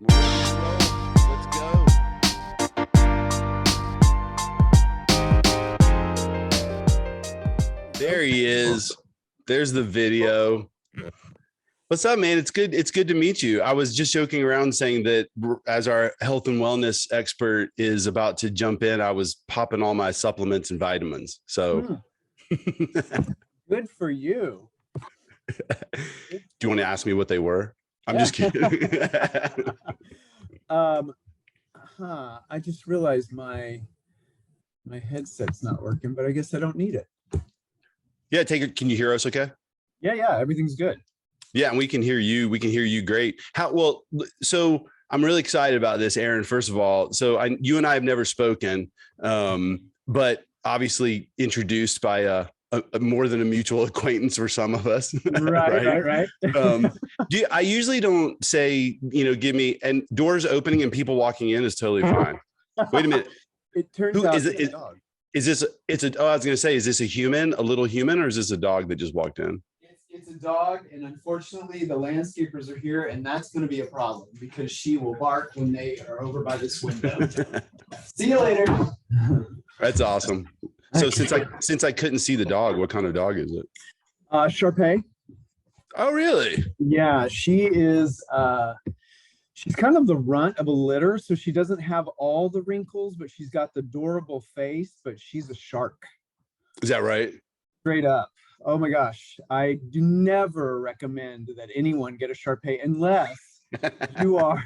Let's go. There he is. There's the video. What's up, man? It's good. It's good to meet you. I was just joking around saying that as our health and wellness expert is about to jump in, I was popping all my supplements and vitamins. So good for you. Do you want to ask me what they were? I'm just kidding. I just realized my headset's not working, but I guess I don't need it. Yeah, take it. Can you hear us okay? Yeah, everything's good. Yeah, and we can hear you. We can hear you great. So I'm really excited about this, Aaron. First of all, you and I have never spoken, but obviously introduced by a more than a mutual acquaintance for some of us. Right. I usually don't say, give me, and doors opening and people walking in is totally fine. Wait a minute. It turns out it's a dog. I was going to say, is this a human, a little human, or is this a dog that just walked in? It's a dog, and unfortunately the landscapers are here, and that's going to be a problem because she will bark when they are over by this window. See you later. That's awesome. So since I couldn't see the dog, what kind of dog is it? Shar-Pei. Oh, really? Yeah, she is. She's kind of the runt of a litter, so she doesn't have all the wrinkles, but she's got the adorable face. But she's a shark. Is that right? Straight up. Oh my gosh, I do never recommend that anyone get a Shar-Pei unless you are,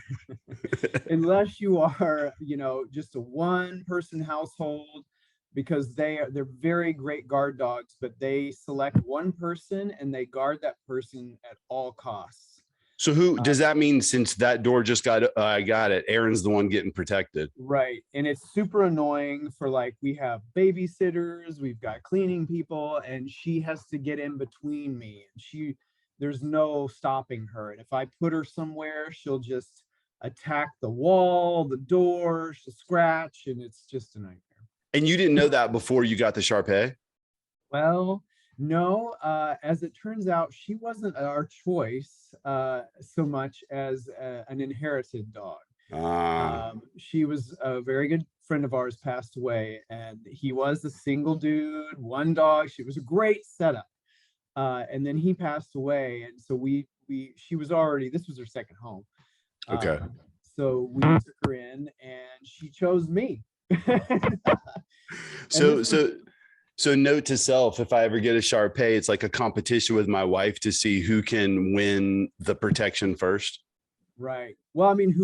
just a one-person household, because they're very great guard dogs, but they select one person and they guard that person at all costs. So who does that mean? Since that door just I got it. Aaron's the one getting protected. Right. And it's super annoying for, we have babysitters, we've got cleaning people, and she has to get in between me. And there's no stopping her. And if I put her somewhere, she'll just attack the wall, the door, she'll scratch, and it's just a nightmare. And you didn't know that before you got the Shar-Pei? Well, no, as it turns out, she wasn't our choice so much as an inherited dog. She was a very good friend of ours, passed away, and he was a single dude, one dog. She was a great setup. And then he passed away. And so she was this was her second home. Okay. So we took her in and she chose me. So note to self, if I ever get a Shar-Pei, it's like a competition with my wife to see who can win the protection first. Right. Well, I mean,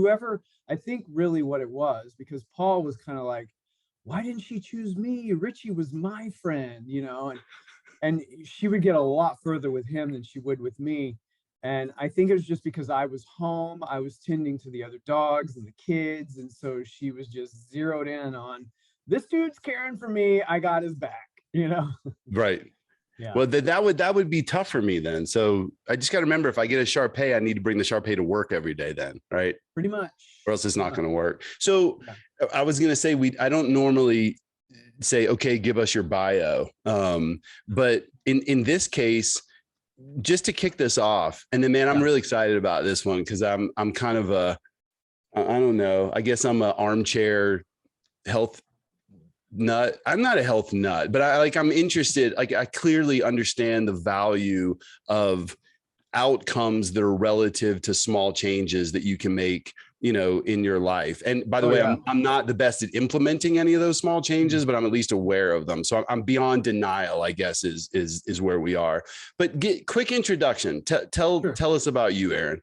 I think really what it was, because Paul was kind of like, why didn't she choose me? Richie was my friend, and she would get a lot further with him than she would with me. And I think it was just because I was home, I was tending to the other dogs and the kids. And so she was just zeroed in on, this dude's caring for me, I got his back. Right. Yeah. Well, that would be tough for me then. So I just got to remember, if I get a Shar-Pei, I need to bring the Shar-Pei to work every day then, right? Pretty much. Or else it's not going to work. So yeah. I was going to say, I don't normally say, okay, give us your bio. But in this case, just to kick this off, and then, man, I'm really excited about this one, because I'm kind of I don't know, I guess I'm an armchair health nut. I'm not a health nut, but I'm interested. I clearly understand the value of outcomes that are relative to small changes that you can make, in your life. And by the way, yeah. I'm not the best at implementing any of those small changes, but I'm at least aware of them. So I'm beyond denial, I guess, is where we are. But quick introduction. Tell us about you, Aaron.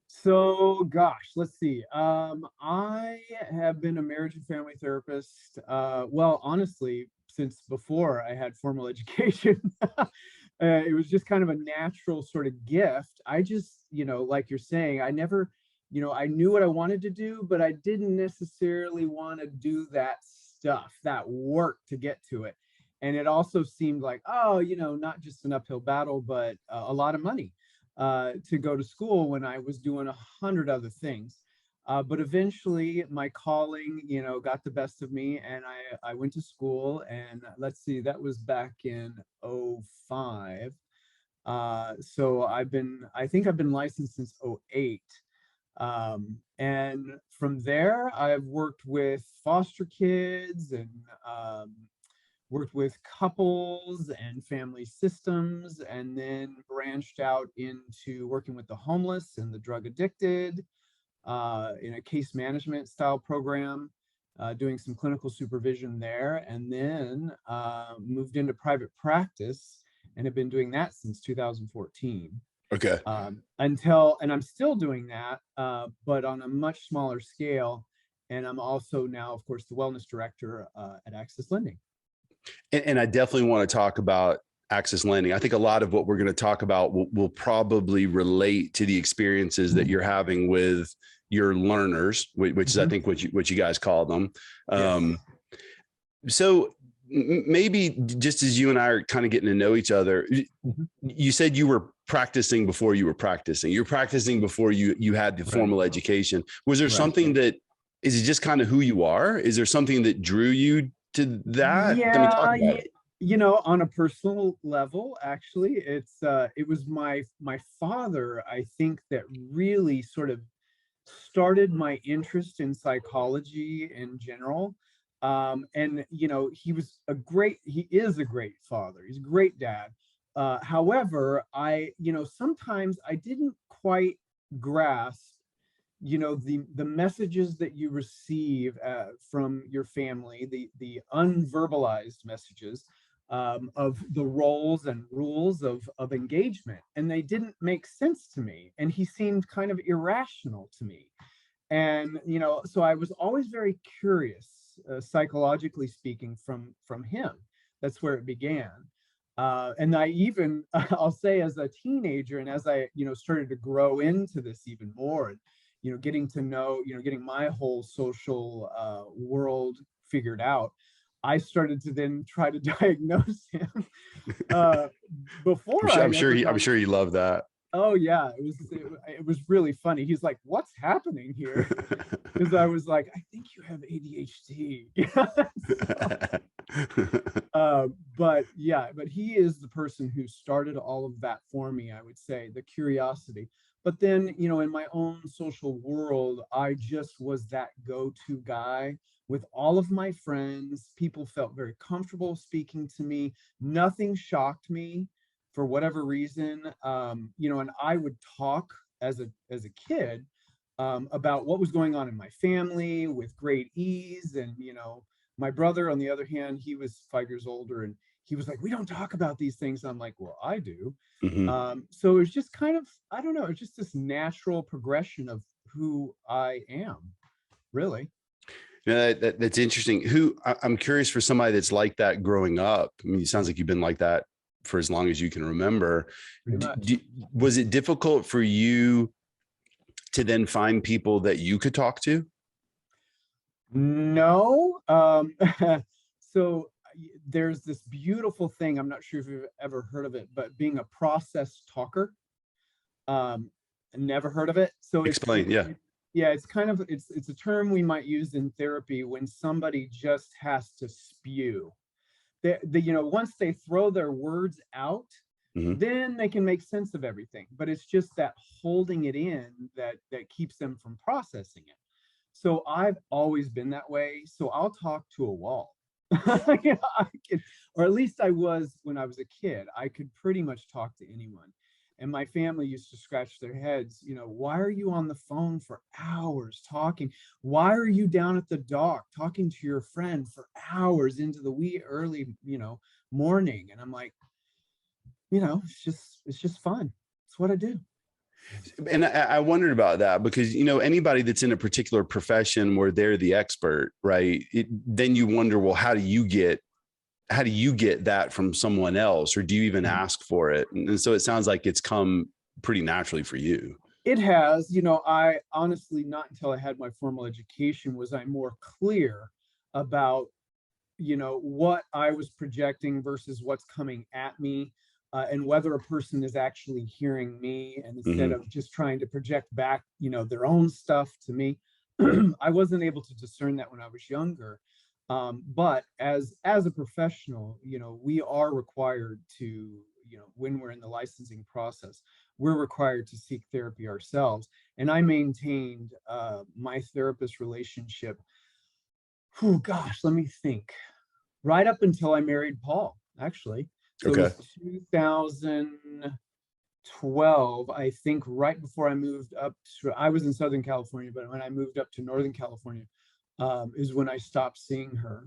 So, gosh, let's see. I have been a marriage and family therapist. Well, honestly, since before I had formal education. It was just kind of a natural sort of gift. I just, like you're saying, I never, I knew what I wanted to do, but I didn't necessarily want to do that stuff, that work to get to it. And it also seemed like, not just an uphill battle, but a lot of money. To go to school when I was doing 100 other things. But eventually my calling, got the best of me, and I went to school, and let's see, that was back in 2005. So I think I've been licensed since 2008. And from there, I've worked with foster kids and worked with couples and family systems, and then branched out into working with the homeless and the drug addicted in a case management style program, doing some clinical supervision there, and then moved into private practice and have been doing that since 2014. Okay. And I'm still doing that, but on a much smaller scale. And I'm also now, of course, the wellness director at Access Lending. And I definitely want to talk about Access Lending. I think a lot of what we're going to talk about will probably relate to the experiences that you're having with your learners, which is, I think, what you guys call them. Yes. So maybe just as you and I are kind of getting to know each other, you said you were practicing before you were practicing. You're practicing before you had the formal education. Was there something that, is it just kind of who you are? Is there something that drew you to that? Yeah, I mean, talk about it. you know, on a personal level, actually, it was my father, I think, that really sort of started my interest in psychology in general. And you know, he is a great father. He's a great dad. However, sometimes I didn't quite grasp, you know, the messages that you receive from your family, the unverbalized messages of the roles and rules of engagement, and they didn't make sense to me. And he seemed kind of irrational to me. And you know, so I was always very curious, psychologically speaking, from him. That's where it began. And I even, I'll say, as a teenager, and as I, you know, started to grow into this even more, and you know, getting to know, you know, getting my whole social world figured out, I started to then try to diagnose him. Before I'm sure he loved that. Oh yeah, it was really funny. He's like, "What's happening here?" Because I was like, "I think you have ADHD." But yeah, but he is the person who started all of that for me, I would say, the curiosity. But then, you know, in my own social world, I just was that go-to guy with all of my friends. People felt very comfortable speaking to me. Nothing shocked me for whatever reason. You know, and I would talk as a kid about what was going on in my family with great ease. And you know, my brother, on the other hand, he was 5 years older, and he was like, "We don't talk about these things." I'm like, "Well, I do." So it was just kind of, I don't know, it's just this natural progression of who I am, really. Yeah, that's interesting. I'm curious, for somebody that's like that growing up. I mean, it sounds like you've been like that for as long as you can remember. Was it difficult for you to then find people that you could talk to? No. So there's this beautiful thing, I'm not sure if you've ever heard of it, but being a process talker. Never heard of it. So Explain. yeah, it's kind of, it's a term we might use in therapy when somebody just has to spew. You know, once they throw their words out, then they can make sense of everything. But it's just that holding it in that keeps them from processing it. So I've always been that way. So I'll talk to a wall. You know, or at least I was when I was a kid. I could pretty much talk to anyone. And my family used to scratch their heads, you know, "Why are you on the phone for hours talking? Why are you down at the dock talking to your friend for hours into the wee early, you know, morning?" And I'm like, you know, it's just fun. It's what I do. And I wondered about that because, you know, anybody that's in a particular profession where they're the expert, right? Then you wonder, well, how do you get that from someone else, or do you even ask for it? And so it sounds like it's come pretty naturally for you. It has, you know, I honestly, not until I had my formal education was I more clear about, you know, what I was projecting versus what's coming at me, and whether a person is actually hearing me, and instead of just trying to project back, you know, their own stuff to me. I wasn't able to discern that when I was younger. But as a professional, you know, we are required to, you know, when we're in the licensing process, we're required to seek therapy ourselves. And I maintained my therapist relationship, oh gosh, let me think, right up until I married Paul, actually. So it Okay. was 2012, I think, right before I moved up to, I was in Southern California, but when I moved up to Northern California, is when I stopped seeing her.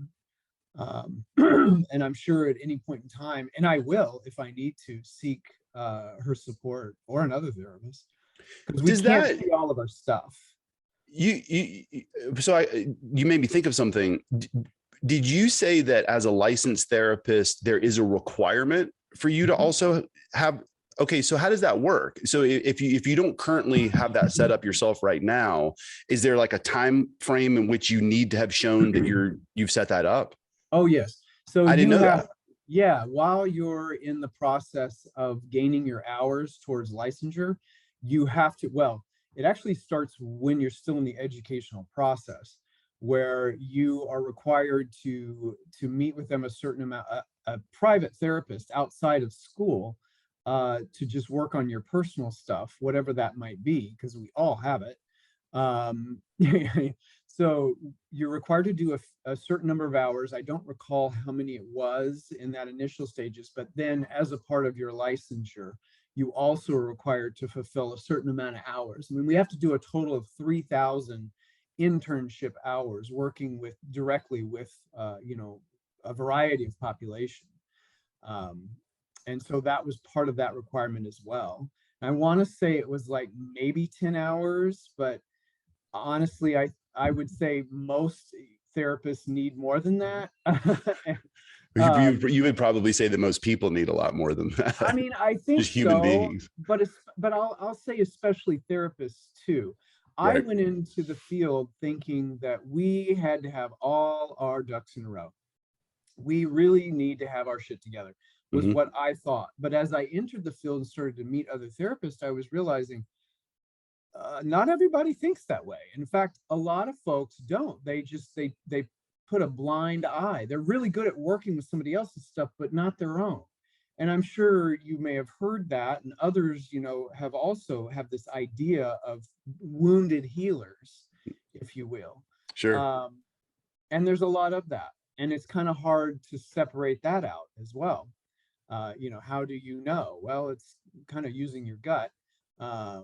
And I'm sure at any point in time, and I will, if I need to, seek her support or another therapist, because we Does can't that see all of our stuff. you so you made me think of something. Did you say that as a licensed therapist, there is a requirement for you to also have, okay, so how does that work? So if you don't currently have that set up yourself right now, is there like a time frame in which you need to have shown that you've set that up? Oh, yes. So I didn't you know have, that. yeah, while you're in the process of gaining your hours towards licensure, you have to, well, it actually starts when you're still in the educational process, where you are required to meet with them a certain amount, a private therapist outside of school, to just work on your personal stuff, whatever that might be, because we all have it. Um, so you're required to do a certain number of hours. I don't recall how many it was in that initial stages, but then as a part of your licensure, you also are required to fulfill a certain amount of hours. I mean, we have to do a total of 3,000 internship hours working with directly with, a variety of population. Um, and so that was part of that requirement as well. I want to say it was like maybe 10 hours, but honestly, I would say most therapists need more than that. You would probably say that most people need a lot more than I that. mean, I think Just human so, beings. but I'll say especially therapists too. I Right. went into the field thinking that we had to have all our ducks in a row. We really need to have our shit together, was Mm-hmm. what I thought. But as I entered the field and started to meet other therapists, I was realizing not everybody thinks that way. In fact, a lot of folks don't. They put a blind eye. They're really good at working with somebody else's stuff, but not their own. And I'm sure you may have heard that, and others, have also have this idea of wounded healers, if you will. Sure. Um, and there's a lot of that, and it's kind of hard to separate that out as well. How do you know? Well, it's kind of using your gut,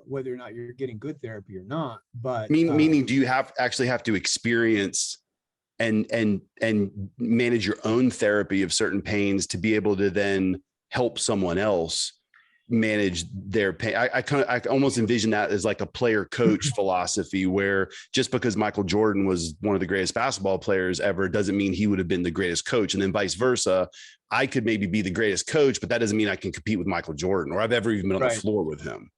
whether or not you're getting good therapy or not. But Meaning, do you actually have to experience and manage your own therapy of certain pains to be able to then help someone else manage their pain? I almost envision that as like a player coach philosophy, where just because Michael Jordan was one of the greatest basketball players ever doesn't mean he would have been the greatest coach. And then vice versa. I could maybe be the greatest coach, but that doesn't mean I can compete with Michael Jordan, or I've ever even been on the right. floor with him.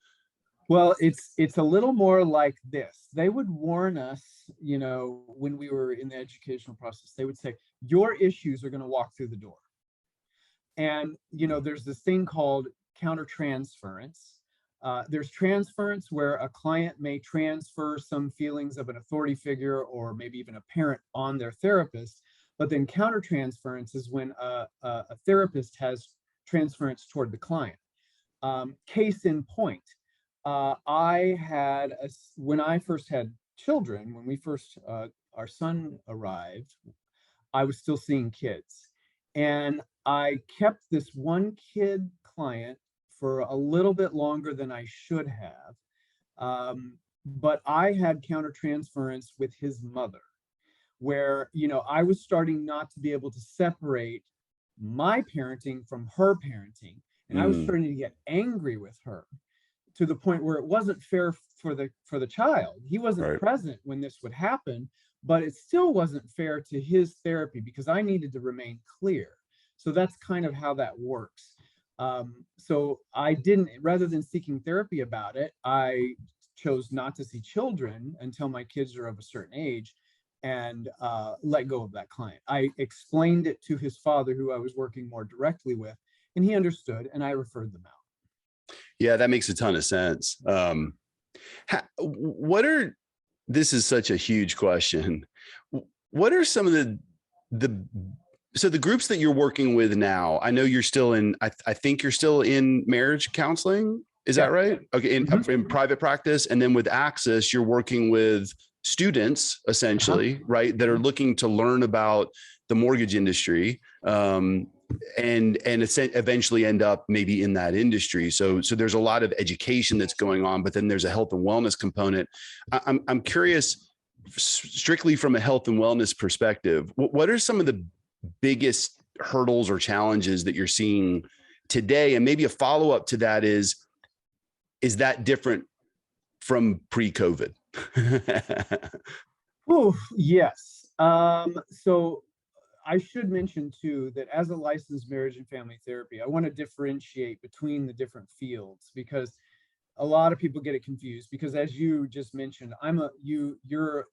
Well, it's a little more like this. They would warn us, when we were in the educational process. They would say, your issues are going to walk through the door. And, there's this thing called countertransference. There's transference, where a client may transfer some feelings of an authority figure or maybe even a parent on their therapist. But then countertransference is when a therapist has transference toward the client. Case in point, when I first had children, when we first, our son arrived, I was still seeing kids. And I kept this one kid client for a little bit longer than I should have. But I had countertransference with his mother, where, I was starting not to be able to separate my parenting from her parenting. And I was starting to get angry with her, to the point where it wasn't fair for the child. He wasn't Right. present when this would happen, but it still wasn't fair to his therapy because I needed to remain clear. So that's kind of how that works. So I didn't, rather than seeking therapy about it, I chose not to see children until my kids are of a certain age, and let go of that client. I explained it to his father, who I was working more directly with, and he understood, and I referred them out. Yeah, that makes a ton of sense. This is such a huge question. What are some of the groups that you're working with now? I know you're still in, I think you're still in marriage counseling. Is that right? Okay. In private practice. And then with Access, you're working with students essentially, right? That are looking to learn about the mortgage industry, and eventually end up maybe in that industry. So there's a lot of education that's going on, but then there's a health and wellness component. I'm curious, strictly from a health and wellness perspective, what are some of the biggest hurdles or challenges that you're seeing today? And maybe a follow-up to that is that different from pre-COVID? Oh, yes. So I should mention too, that as a licensed marriage and family therapy, I want to differentiate between the different fields, because a lot of people get it confused, because as you just mentioned, you're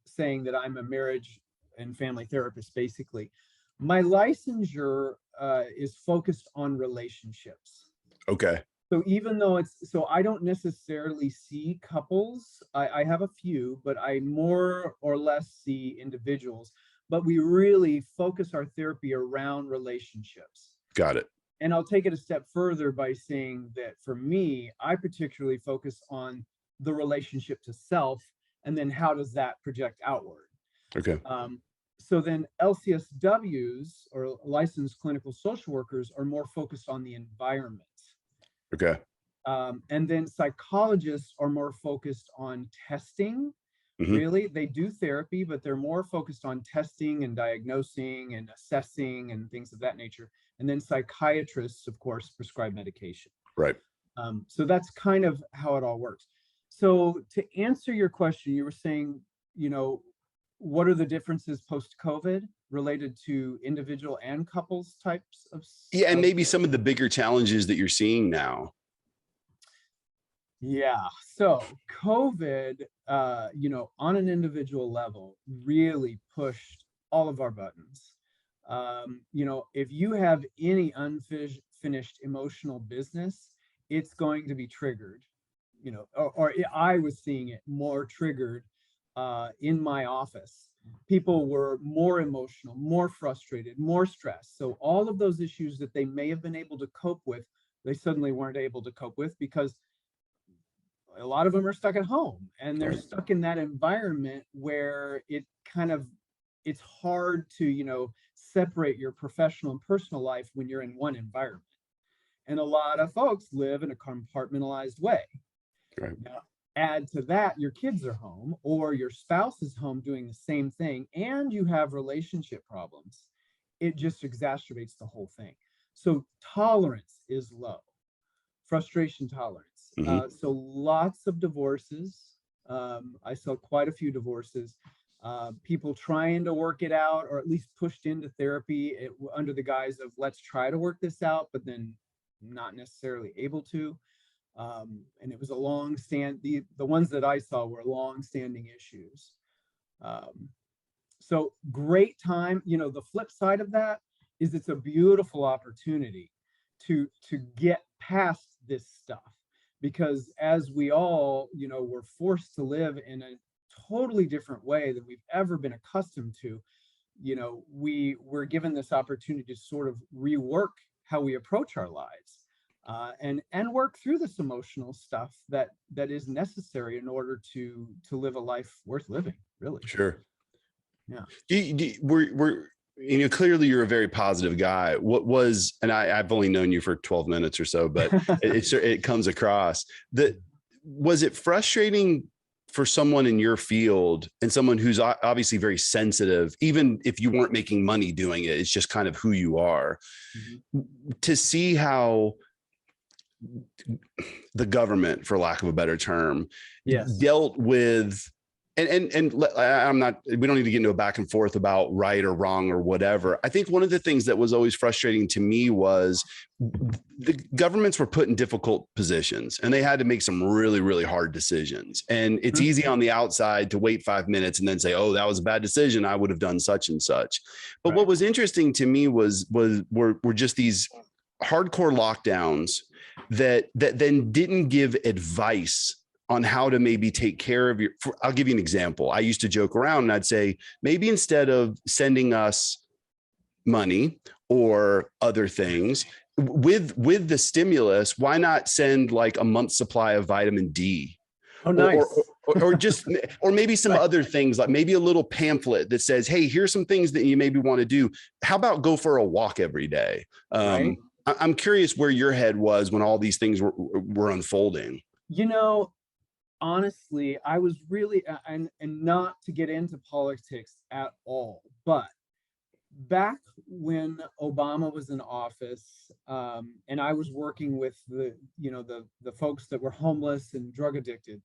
saying that I'm a marriage and family therapist. Basically, my licensure is focused on relationships. Okay. So even though I don't necessarily see couples, I have a few, but I more or less see individuals, but we really focus our therapy around relationships. Got it. And I'll take it a step further by saying that for me, I particularly focus on the relationship to self, and then how does that project outward? Okay. So then LCSWs, or licensed clinical social workers, are more focused on the environment. Okay. And then psychologists are more focused on testing. Really, they do therapy, but they're more focused on testing and diagnosing and assessing and things of that nature. And then psychiatrists, of course, prescribe medication. Right. So that's kind of how it all works. So to answer your question, you were saying, what are the differences post-COVID related to individual and couples types of? Yeah, and maybe some of the bigger challenges that you're seeing now. Yeah. So COVID, on an individual level, really pushed all of our buttons. If you have any unfinished emotional business, it's going to be triggered, or I was seeing it more triggered in my office. People were more emotional, more frustrated, more stressed. So all of those issues that they may have been able to cope with, they suddenly weren't able to cope with, because a lot of them are stuck at home, and they're stuck in that environment where it's hard to, separate your professional and personal life when you're in one environment. And a lot of folks live in a compartmentalized way. Right. Now, add to that, your kids are home, or your spouse is home doing the same thing, and you have relationship problems. It just exacerbates the whole thing. So tolerance is low, frustration tolerance. So lots of divorces. I saw quite a few divorces. People trying to work it out, or at least pushed into therapy under the guise of, let's try to work this out, but then not necessarily able to. And it was the ones that I saw were long-standing issues. So great time. The flip side of that is it's a beautiful opportunity to get past this stuff, because as we all, we're forced to live in a totally different way than we've ever been accustomed to. We're given this opportunity to sort of rework how we approach our lives, and work through this emotional stuff that is necessary in order to live a life worth living, really. Sure. Yeah. Clearly you're a very positive guy. What was, and I've only known you for 12 minutes or so, but it comes across that. Was it frustrating for someone in your field, and someone who's obviously very sensitive, even if you weren't making money doing it, it's just kind of who you are, to see how the government, for lack of a better term, dealt with, and we don't need to get into a back and forth about right or wrong or whatever. I think one of the things that was always frustrating to me was the governments were put in difficult positions, and they had to make some really, really hard decisions. And it's easy on the outside to wait 5 minutes and then say, oh, that was a bad decision, I would have done such and such. But what was interesting to me were just these hardcore lockdowns that then didn't give advice on how to maybe take care of I'll give you an example. I used to joke around and I'd say, maybe instead of sending us money or other things, with the stimulus, why not send like a month's supply of vitamin D? Oh, nice. Or just, or maybe some Right. other things, like maybe a little pamphlet that says, hey, here's some things that you maybe want to do. How about go for a walk every day? Right. I'm curious where your head was when all these things were unfolding. You know, honestly, I was really, and not to get into politics at all, but back when Obama was in office, and I was working with the folks that were homeless and drug addicted,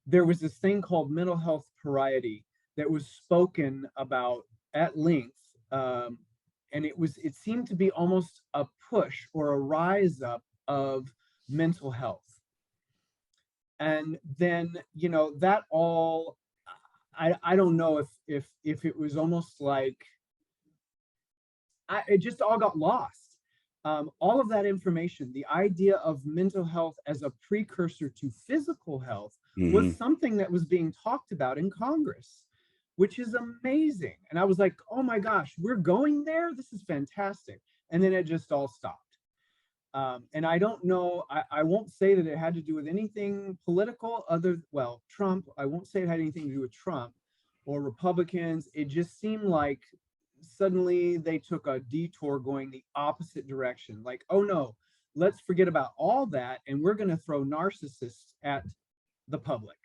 there was this thing called mental health parity that was spoken about at length, and it seemed to be almost a push or a rise up of mental health. And then that all, I don't know if it was almost like it just all got lost. All of that information, the idea of mental health as a precursor to physical health, was something that was being talked about in Congress, which is amazing. And I was like, oh my gosh, we're going there. This is fantastic. And then it just all stopped. And I don't know, I won't say that it had to do with anything political Trump. I won't say it had anything to do with Trump or Republicans. It just seemed like suddenly they took a detour going the opposite direction. Like, oh no, let's forget about all that, and we're going to throw narcissists at the public.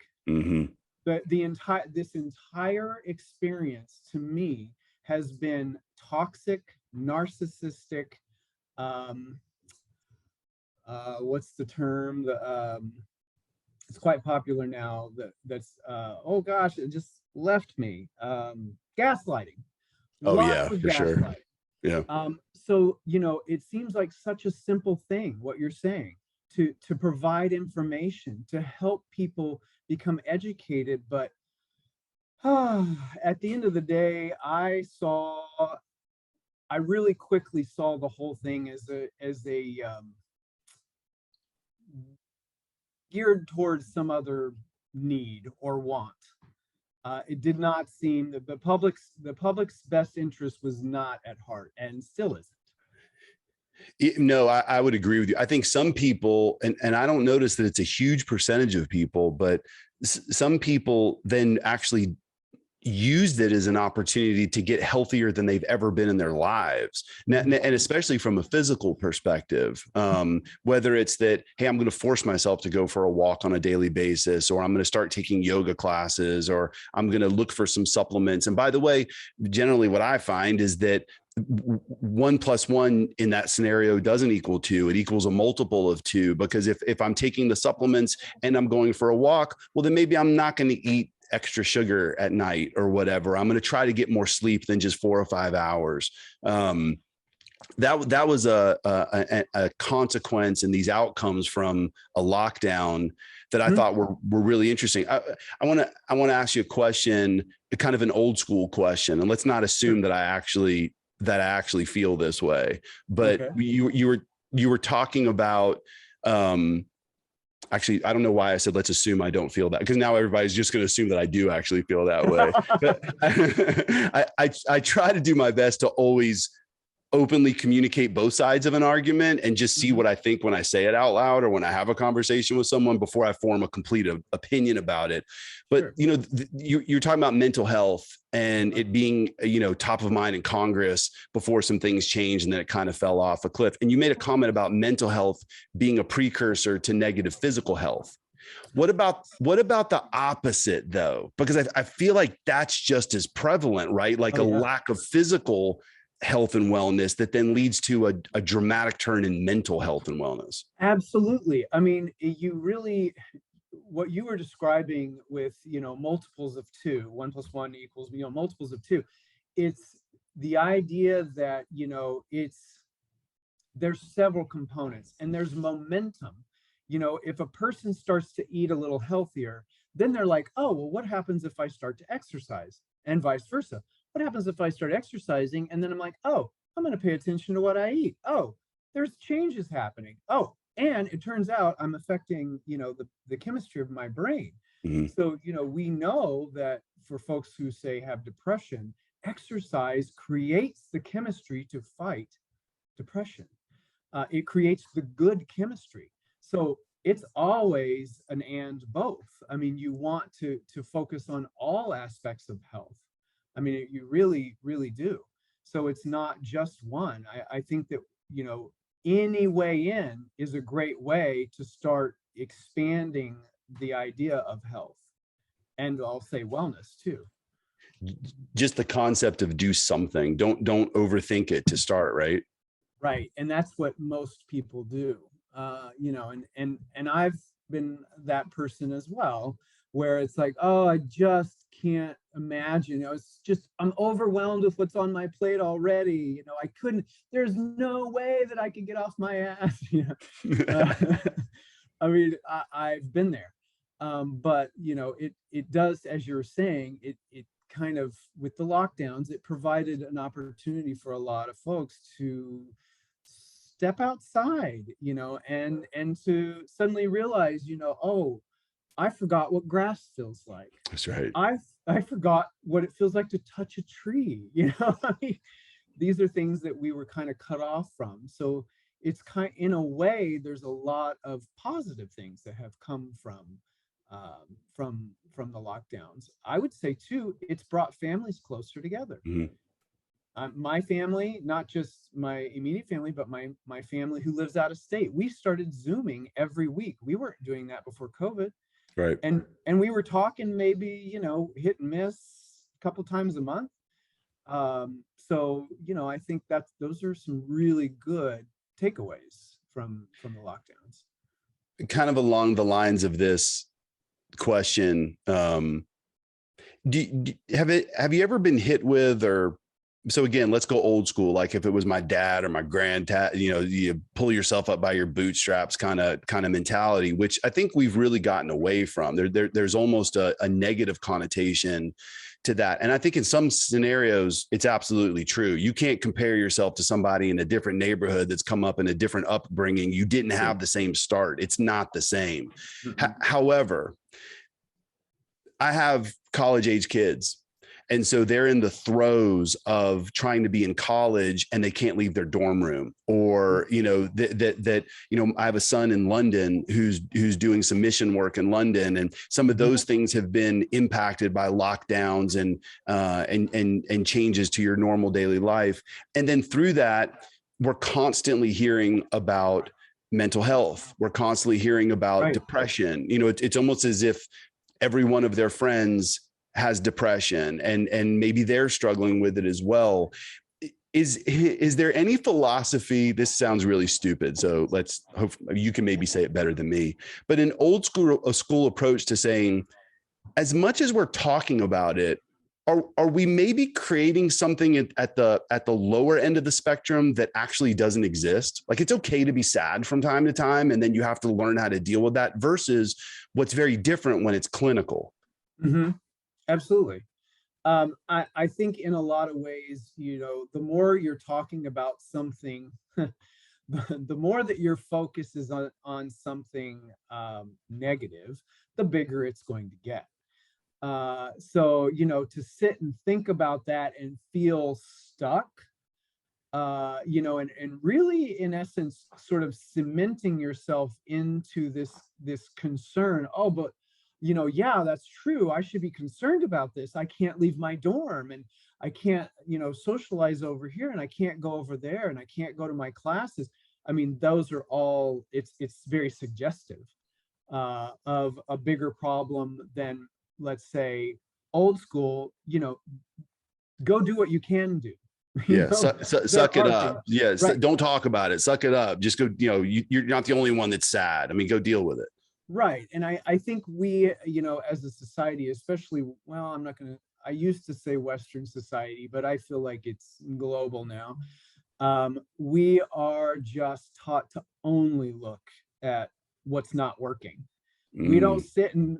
But this entire experience to me has been toxic, narcissistic. What's the term? It's quite popular now. That's oh gosh, it just left me. Gaslighting. Oh Lots yeah, of for sure. Yeah. So it seems like such a simple thing, what you're saying, to provide information, to help people become educated. But at the end of the day, I really quickly saw the whole thing as a geared towards some other need or want. It did not seem that the public's best interest was not at heart, and still isn't. No, I would agree with you. I think some people, and I don't notice that it's a huge percentage of people, but some people then actually used it as an opportunity to get healthier than they've ever been in their lives. And especially from a physical perspective, whether it's that, hey, I'm going to force myself to go for a walk on a daily basis, or I'm going to start taking yoga classes, or I'm going to look for some supplements. And by the way, generally what I find is that 1 + 1 in that scenario doesn't equal 2. It equals a multiple of 2, because if I'm taking the supplements and I'm going for a walk, well, then maybe I'm not going to eat extra sugar at night or whatever. I'm going to try to get more sleep than just 4 or 5 hours. That was a consequence and these outcomes from a lockdown that I thought were really interesting. I want to ask you a question, kind of an old school question, and let's not assume that I actually feel this way. But okay. you were talking about actually, I don't know why I said, let's assume I don't feel that, because now everybody's just going to assume that I do actually feel that way. But I try to do my best to always openly communicate both sides of an argument and just see what I think when I say it out loud or when I have a conversation with someone before I form a complete opinion about it. But, sure. You're talking about mental health and it being, top of mind in Congress before some things changed and then it kind of fell off a cliff. And you made a comment about mental health being a precursor to negative physical health. What about the opposite though? Because I feel like that's just as prevalent, right? Like a lack of physical health and wellness that then leads to a dramatic turn in mental health and wellness. Absolutely. I mean, what you were describing with, multiples of 2, 1 + 1 equals, multiples of 2. It's the idea that, there's several components and there's momentum. If a person starts to eat a little healthier, then they're like, oh, well, what happens if I start to exercise, and vice versa? What happens if I start exercising and then I'm like, oh, I'm going to pay attention to what I eat. Oh, there's changes happening. Oh, and it turns out I'm affecting, the chemistry of my brain. So, we know that for folks who say have depression, exercise creates the chemistry to fight depression. it creates the good chemistry. So it's always an and both. I mean, you want to focus on all aspects of health. I mean, you really, really do. So it's not just one. I think that, you know, any way in is a great way to start expanding the idea of health, and I'll say wellness too. Just the concept of do something. Don't overthink it to start, right? Right. And that's what most people do. You know, and I've been that person as well, where it's like, oh, I just can't imagine. You know, it's just, I'm overwhelmed with what's on my plate already. You know, there's no way that I could get off my ass. You know, I mean, I've been there. But you know, it does, as you're saying, it kind of, with the lockdowns, it provided an opportunity for a lot of folks to step outside, you know, and to suddenly realize, you know, oh, I forgot what grass feels like. That's right. I forgot what it feels like to touch a tree, you know. I mean, these are things that we were kind of cut off from. So it's kind, in a way, there's a lot of positive things that have come from the lockdowns. I would say too, it's brought families closer together. Mhm. My family, not just my immediate family, but my family who lives out of state, we started Zooming every week. We weren't doing that before COVID. Right. And we were talking maybe, you know, hit and miss a couple times a month. So, you know, I think those are some really good takeaways from the lockdowns. Kind of along the lines of this question, have you ever been hit with, or so again, let's go old school, like if it was my dad or my granddad, you know, you pull yourself up by your bootstraps kind of mentality, which I think we've really gotten away from. There's almost a negative connotation to that. And I think in some scenarios, it's absolutely true. You can't compare yourself to somebody in a different neighborhood that's come up in a different upbringing. You didn't have the same start. It's not the same. However, I have college age kids. And so they're in the throes of trying to be in college and they can't leave their dorm room, or, you know, that, you know, I have a son in London who's doing some mission work in London, and some of those things have been impacted by lockdowns and changes to your normal daily life. And then through that, we're constantly hearing about mental health. We're constantly hearing about depression. You know, it's almost as if every one of their friends has depression, and maybe they're struggling with it as well. Is there any philosophy? This sounds really stupid, so let's hope you can maybe say it better than me, but an old school approach to saying, as much as we're talking about it, are we maybe creating something at the lower end of the spectrum that actually doesn't exist? Like, it's okay to be sad from time to time, and then you have to learn how to deal with that, versus what's very different when it's clinical. Mm-hmm. Absolutely. I think in a lot of ways, you know, the more you're talking about something, the more that your focus is on something negative, the bigger it's going to get. So, you know, to sit and think about that and feel stuck, you know, and really, in essence, sort of cementing yourself into this concern. Oh, but you know, yeah, that's true. I should be concerned about this. I can't leave my dorm, and I can't, you know, socialize over here, and I can't go over there, and I can't go to my classes. I mean, those are all, it's very suggestive of a bigger problem than, let's say, old school, you know, go do what you can do. Yeah, suck it up. Yeah, don't talk about it. Suck it up. Just go, you know, you're not the only one that's sad. I mean, go deal with it. Right. And I think we, you know, as a society, especially, well, I used to say Western society, but I feel like it's global now. We are just taught to only look at what's not working. We don't sit and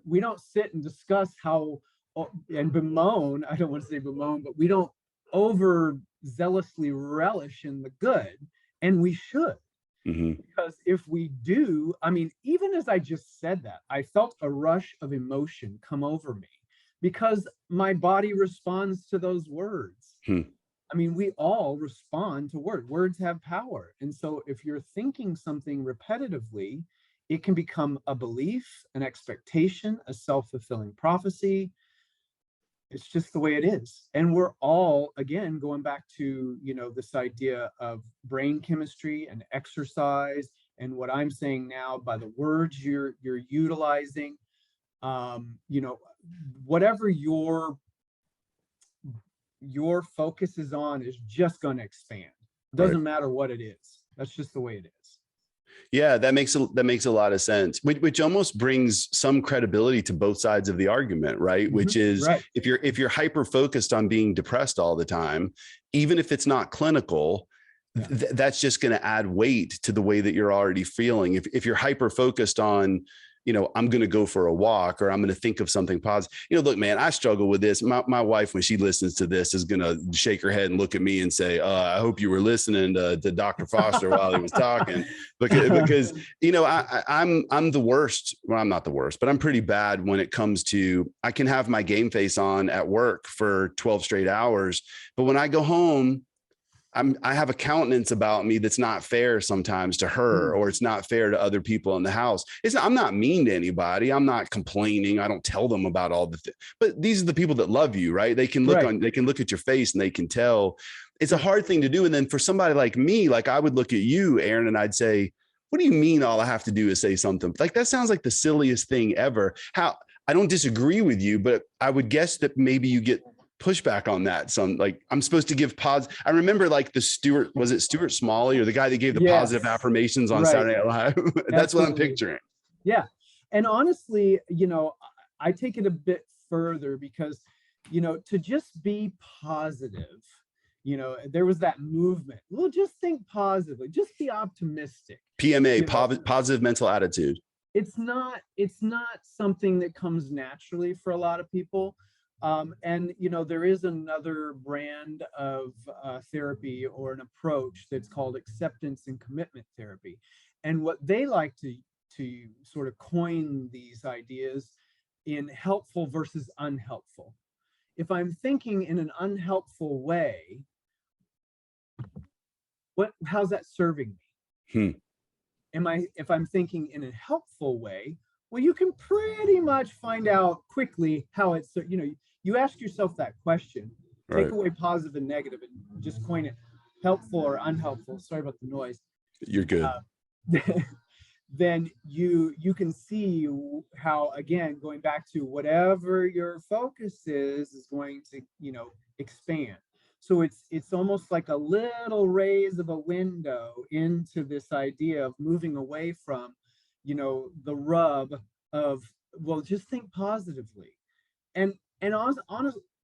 discuss how, and bemoan, I don't want to say bemoan, but we don't overzealously relish in the good, and we should. Because if we do, I mean, even as I just said that, I felt a rush of emotion come over me, because my body responds to those words. I mean, we all respond to words. Words have power. And so if you're thinking something repetitively, it can become a belief, an expectation, a self-fulfilling prophecy. It's just the way it is. And we're all, again, going back to, this idea of brain chemistry and exercise, and what I'm saying now by the words you're utilizing, whatever your focus is on is just going to expand. Doesn't matter what it is. That's just the way it is. Yeah, that makes a lot of sense, which almost brings some credibility to both sides of the argument, right? Mm-hmm. Which is if you're hyper focused on being depressed all the time, even if it's not clinical, that's just going to add weight to the way that you're already feeling. If you're hyper focused on, I'm going to go for a walk, or I'm going to think of something positive. Look, man, I struggle with this. My wife, when she listens to this, is going to shake her head and look at me and say, I hope you were listening to Dr. Foster while he was talking, because I'm the worst. Well, I'm not the worst, but I'm pretty bad when it comes to, I can have my game face on at work for 12 straight hours, but when I go home, I have a countenance about me that's not fair sometimes to her, or it's not fair to other people in the house. I'm not mean to anybody. I'm not complaining. I don't tell them about all the things, but these are the people that love you, right? They can look they can look at your face and they can tell. It's a hard thing to do. And then for somebody like me, like I would look at you, Aaron, and I'd say, what do you mean all I have to do is say something? Like, that sounds like the silliest thing ever. I don't disagree with you, but I would guess that maybe you get pushback on that. Some, like, I'm supposed to give I remember, like, was it Stuart Smalley, or the guy that gave the positive affirmations on Saturday Night Live? That's what I'm picturing. Yeah. And honestly, I take it a bit further, because, to just be positive, there was that movement. Well, just think positively, just be optimistic. PMA, positive mental attitude. It's not something that comes naturally for a lot of people. And, there is another brand of therapy, or an approach, that's called acceptance and commitment therapy. And what they like to sort of coin these ideas in helpful versus unhelpful. If I'm thinking in an unhelpful way, how's that serving me? If I'm thinking in a helpful way, well, you can pretty much find out quickly how it's, you ask yourself that question, take away positive and negative, and just coin it helpful or unhelpful. Sorry about the noise. You're good. Then you can see how, again, going back to whatever your focus is going to, expand. So it's almost like a little raise of a window into this idea of moving away from, the rub of, well, just think positively. And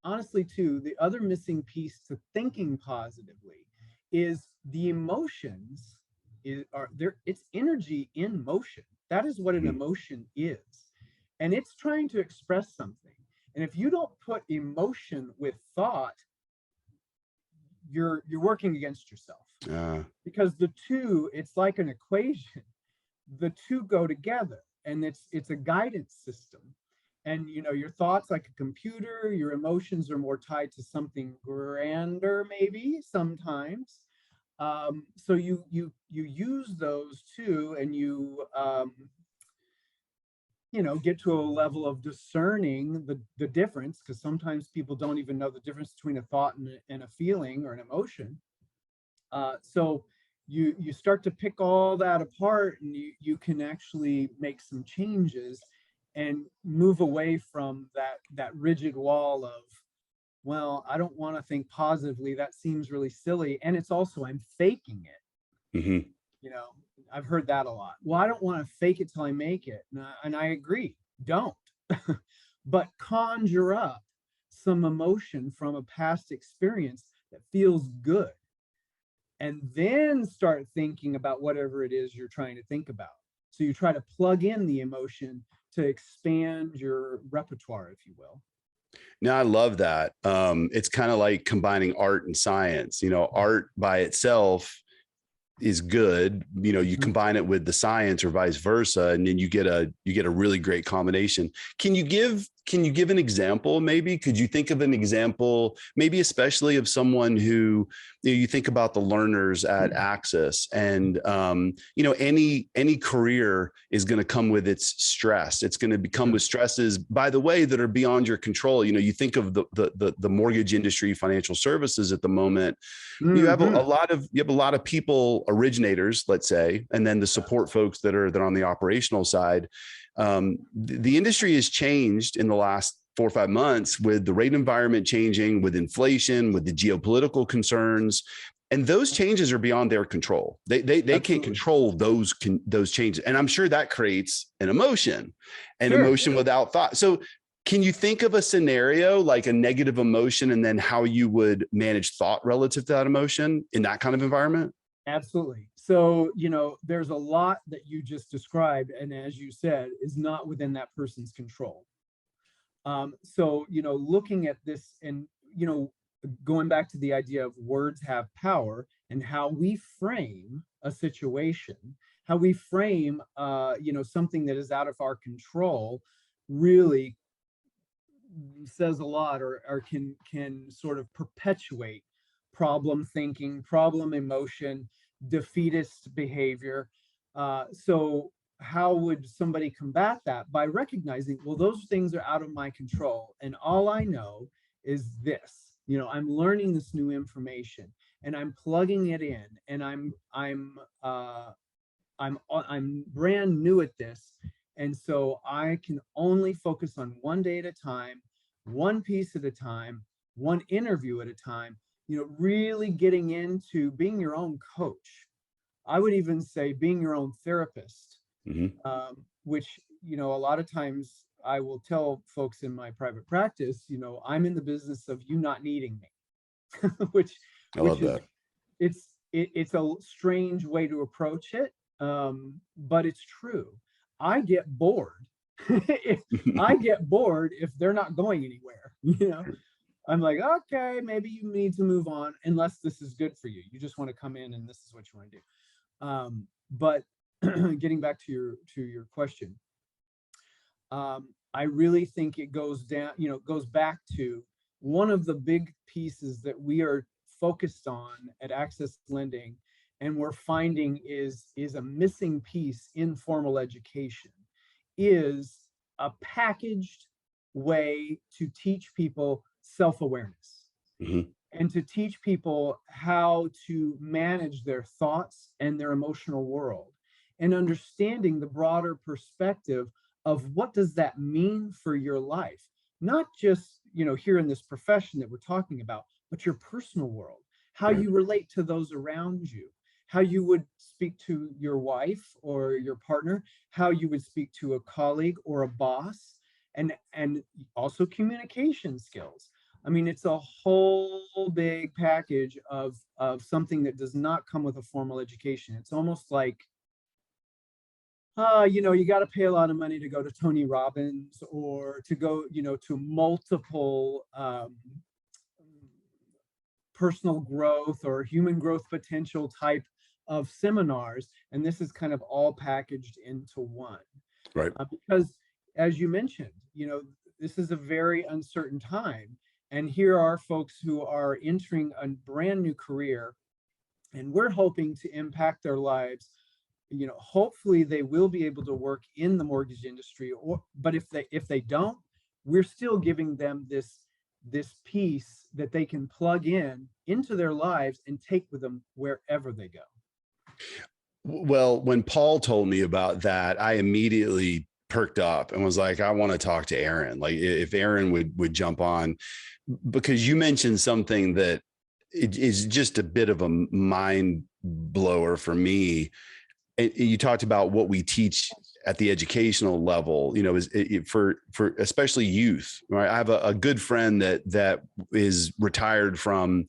honestly too, the other missing piece to thinking positively is the emotions are there. It's energy in motion. That is what an emotion is. And it's trying to express something. And if you don't put emotion with thought, you're working against yourself. Because the two, it's like an equation. The two go together, and it's a guidance system. And your thoughts, like a computer, your emotions are more tied to something grander, maybe sometimes. So you use those two, and you get to a level of discerning the difference, because sometimes people don't even know the difference between a thought and a feeling or an emotion. So you start to pick all that apart, and you can actually make some changes and move away from that rigid wall of, well, I don't want to think positively. That seems really silly. And it's also, I'm faking it. Mm-hmm. I've heard that a lot. Well, I don't want to fake it till I make it. And I agree. Don't. But conjure up some emotion from a past experience that feels good. And then start thinking about whatever it is you're trying to think about. So you try to plug in the emotion to expand your repertoire, if you will. No, I love that. It's kind of like combining art and science. Art by itself is good. You combine it with the science, or vice versa, and then you get a really great combination. Can you give can you give an example? Maybe could you think of an example, maybe especially of someone who, you think about the learners at Axis, and any career is going to come with its stress. It's going to become with stresses, by the way, that are beyond your control. You think of the mortgage industry, financial services at the moment. You have a lot of people, originators, let's say, and then the support folks that are on the operational side. The industry has changed in the last 4 or 5 months with the rate environment changing, with inflation, with the geopolitical concerns, and those changes are beyond their control. They can't control those changes, and I'm sure that creates an emotion, emotion without thought. So, can you think of a scenario like a negative emotion, and then how you would manage thought relative to that emotion in that kind of environment? Absolutely. So, there's a lot that you just described, and as you said, is not within that person's control. So, looking at this and, going back to the idea of words have power, and how we frame a situation, how we frame, something that is out of our control, really says a lot, or can sort of perpetuate problem thinking, problem emotion, defeatist behavior. So how would somebody combat that? By recognizing, well, those things are out of my control, and all I know is this. I'm learning this new information, and I'm plugging it in, and I'm brand new at this, and so I can only focus on one day at a time, one piece at a time, one interview at a time. Really getting into being your own coach. I would even say being your own therapist, which, a lot of times I will tell folks in my private practice, I'm in the business of you not needing me, which love that. It's a strange way to approach it, but it's true. I get bored. I get bored if they're not going anywhere, I'm like, okay, maybe you need to move on, unless this is good for you. You just want to come in and this is what you want to do. But getting back to your question, I really think it goes back to one of the big pieces that we are focused on at Access Lending, and we're finding is a missing piece in formal education, is a packaged way to teach people self-awareness, and to teach people how to manage their thoughts and their emotional world, and understanding the broader perspective of what does that mean for your life, not just here in this profession that we're talking about, but your personal world, how you relate to those around you, how you would speak to your wife or your partner, how you would speak to a colleague or a boss, and also communication skills. I mean, it's a whole big package of something that does not come with a formal education. It's almost like, you got to pay a lot of money to go to Tony Robbins, or to go, to multiple personal growth or human growth potential type of seminars. And this is kind of all packaged into one. Right. Because as you mentioned, this is a very uncertain time. And here are folks who are entering a brand new career, and we're hoping to impact their lives. Hopefully they will be able to work in the mortgage industry, but if they don't, we're still giving them this piece that they can plug into their lives and take with them wherever they go. Well, when Paul told me about that, I immediately perked up and was like, I want to talk to Aaron. Like, if Aaron would jump on, because you mentioned something that is just a bit of a mind blower for me. And you talked about what we teach at the educational level, is for especially youth, right? I have a good friend that is retired from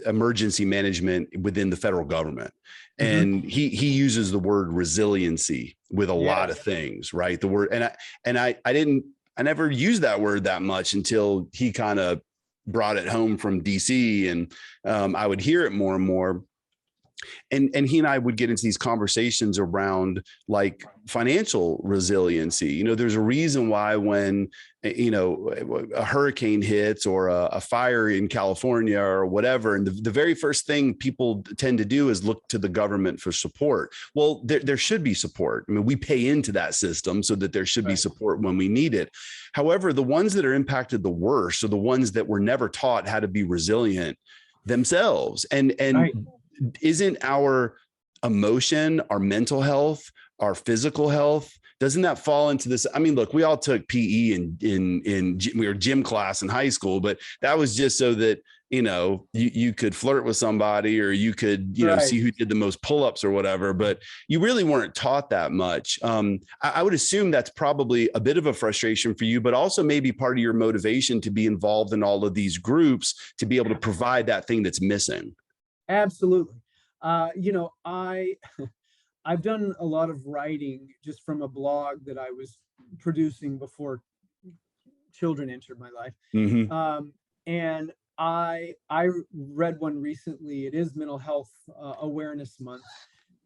emergency management within the federal government. And he uses the word resiliency with a lot of things, right? The word, and I never used that word that much until he kind of brought it home from DC, and I would hear it more and more. And he and I would get into these conversations around like financial resiliency. You know, there's a reason why when, you know, a hurricane hits or a fire in California or whatever, and the very first thing people tend to do is look to the government for support. Well, there should be support. I mean, we pay into that system so that there should be support when we need it. However, the ones that are impacted the worst are the ones that were never taught how to be resilient themselves. And isn't our emotion, our mental health, our physical health, doesn't that fall into this? I mean, look, we all took PE in we were gym class in high school, but that was just so that, you know, you could flirt with somebody, or you could, you know, see who did the most pull-ups or whatever, but you really weren't taught that much. I would assume that's probably a bit of a frustration for you, but also maybe part of your motivation to be involved in all of these groups to be able to provide that thing that's missing. Absolutely. You know, I've done a lot of writing just from a blog that I was producing before children entered my life. And I read one recently. It is Mental Health Awareness Month.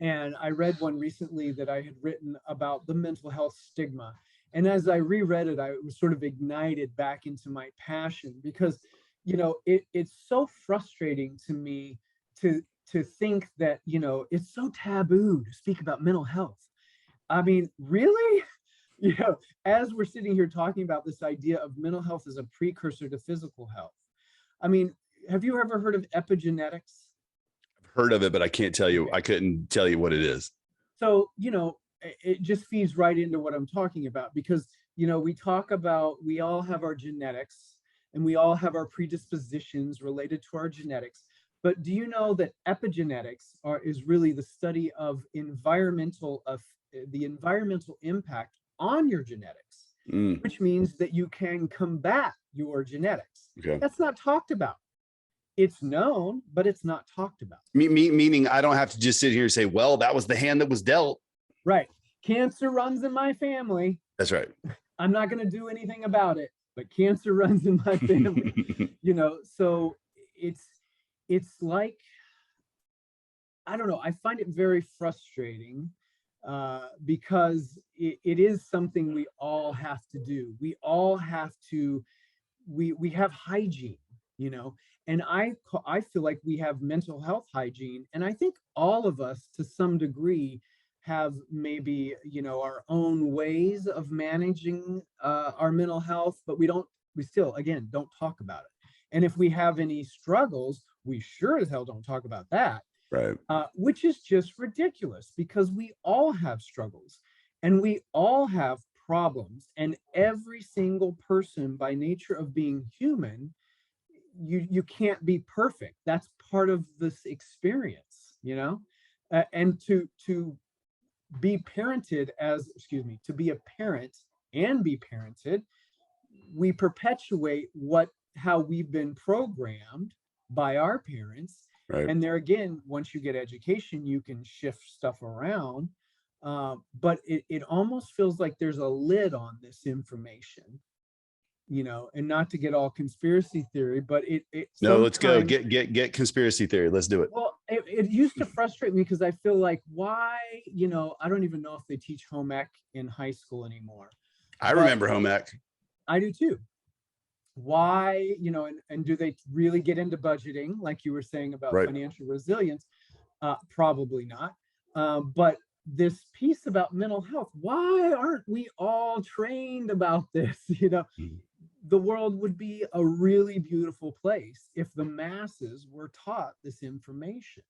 And I read one recently that I had written about the mental health stigma. And as I reread it, I was sort of ignited back into my passion, because, you know, it's so frustrating to me to think that, you know, it's so taboo to speak about mental health. I mean, really? You know, as we're sitting here talking about this idea of mental health as a precursor to physical health. I mean, have you ever heard of epigenetics? I've heard of it, but I can't tell you, I couldn't tell you what it is. So, you know, it just feeds right into what I'm talking about, because, you know, we talk about, we all have our genetics and we all have our predispositions related to our genetics. But do you know that epigenetics is really the study of the environmental impact on your genetics, which means that you can combat your genetics. Okay. That's not talked about. It's known, but it's not talked about. Meaning I don't have to just sit here and say, well, that was the hand that was dealt. Right. Cancer runs in my family. That's right. I'm not going to do anything about it, but cancer runs in my family. You know, so it's like, I don't know, I find it very frustrating because it is something we all have to do. We all have to, we have hygiene, you know, and I feel like we have mental health hygiene. And I think all of us to some degree have maybe, you know, our own ways of managing our mental health, but we still, again, don't talk about it. And if we have any struggles, we sure as hell don't talk about that. Right. Which is just ridiculous, because we all have struggles and we all have problems. And every single person, by nature of being human, you can't be perfect. That's part of this experience, you know, and to be parented as, to be a parent and be parented, we perpetuate how we've been programmed by our parents. Right. And there again, once you get education, you can shift stuff around. But it almost feels like there's a lid on this information, you know, and not to get all conspiracy theory, but no, let's go get conspiracy theory. Let's do it. Well, it used to frustrate me, because I feel like, why, you know, I don't even know if they teach home ec in high school anymore. I remember home ec. I do too. Why, you know, and do they really get into budgeting, like you were saying about financial resilience? Probably not. But this piece about mental health, why aren't we all trained about this? You know, the world would be a really beautiful place if the masses were taught this information.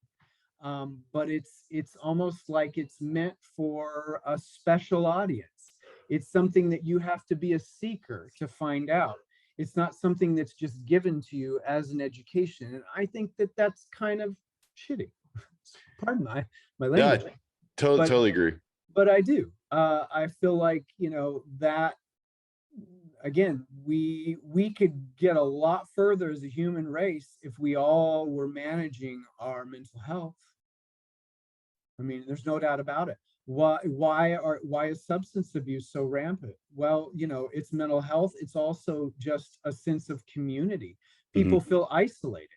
But it's almost like it's meant for a special audience. It's something that you have to be a seeker to find out. It's not something that's just given to you as an education. And I think that that's kind of shitty. Pardon my language. Yeah, totally agree. But I do. I feel like, you know, that, again, we could get a lot further as a human race if we all were managing our mental health. I mean, there's no doubt about it. Why is substance abuse so rampant? Well, you know, it's mental health. It's also just a sense of community. People feel isolated.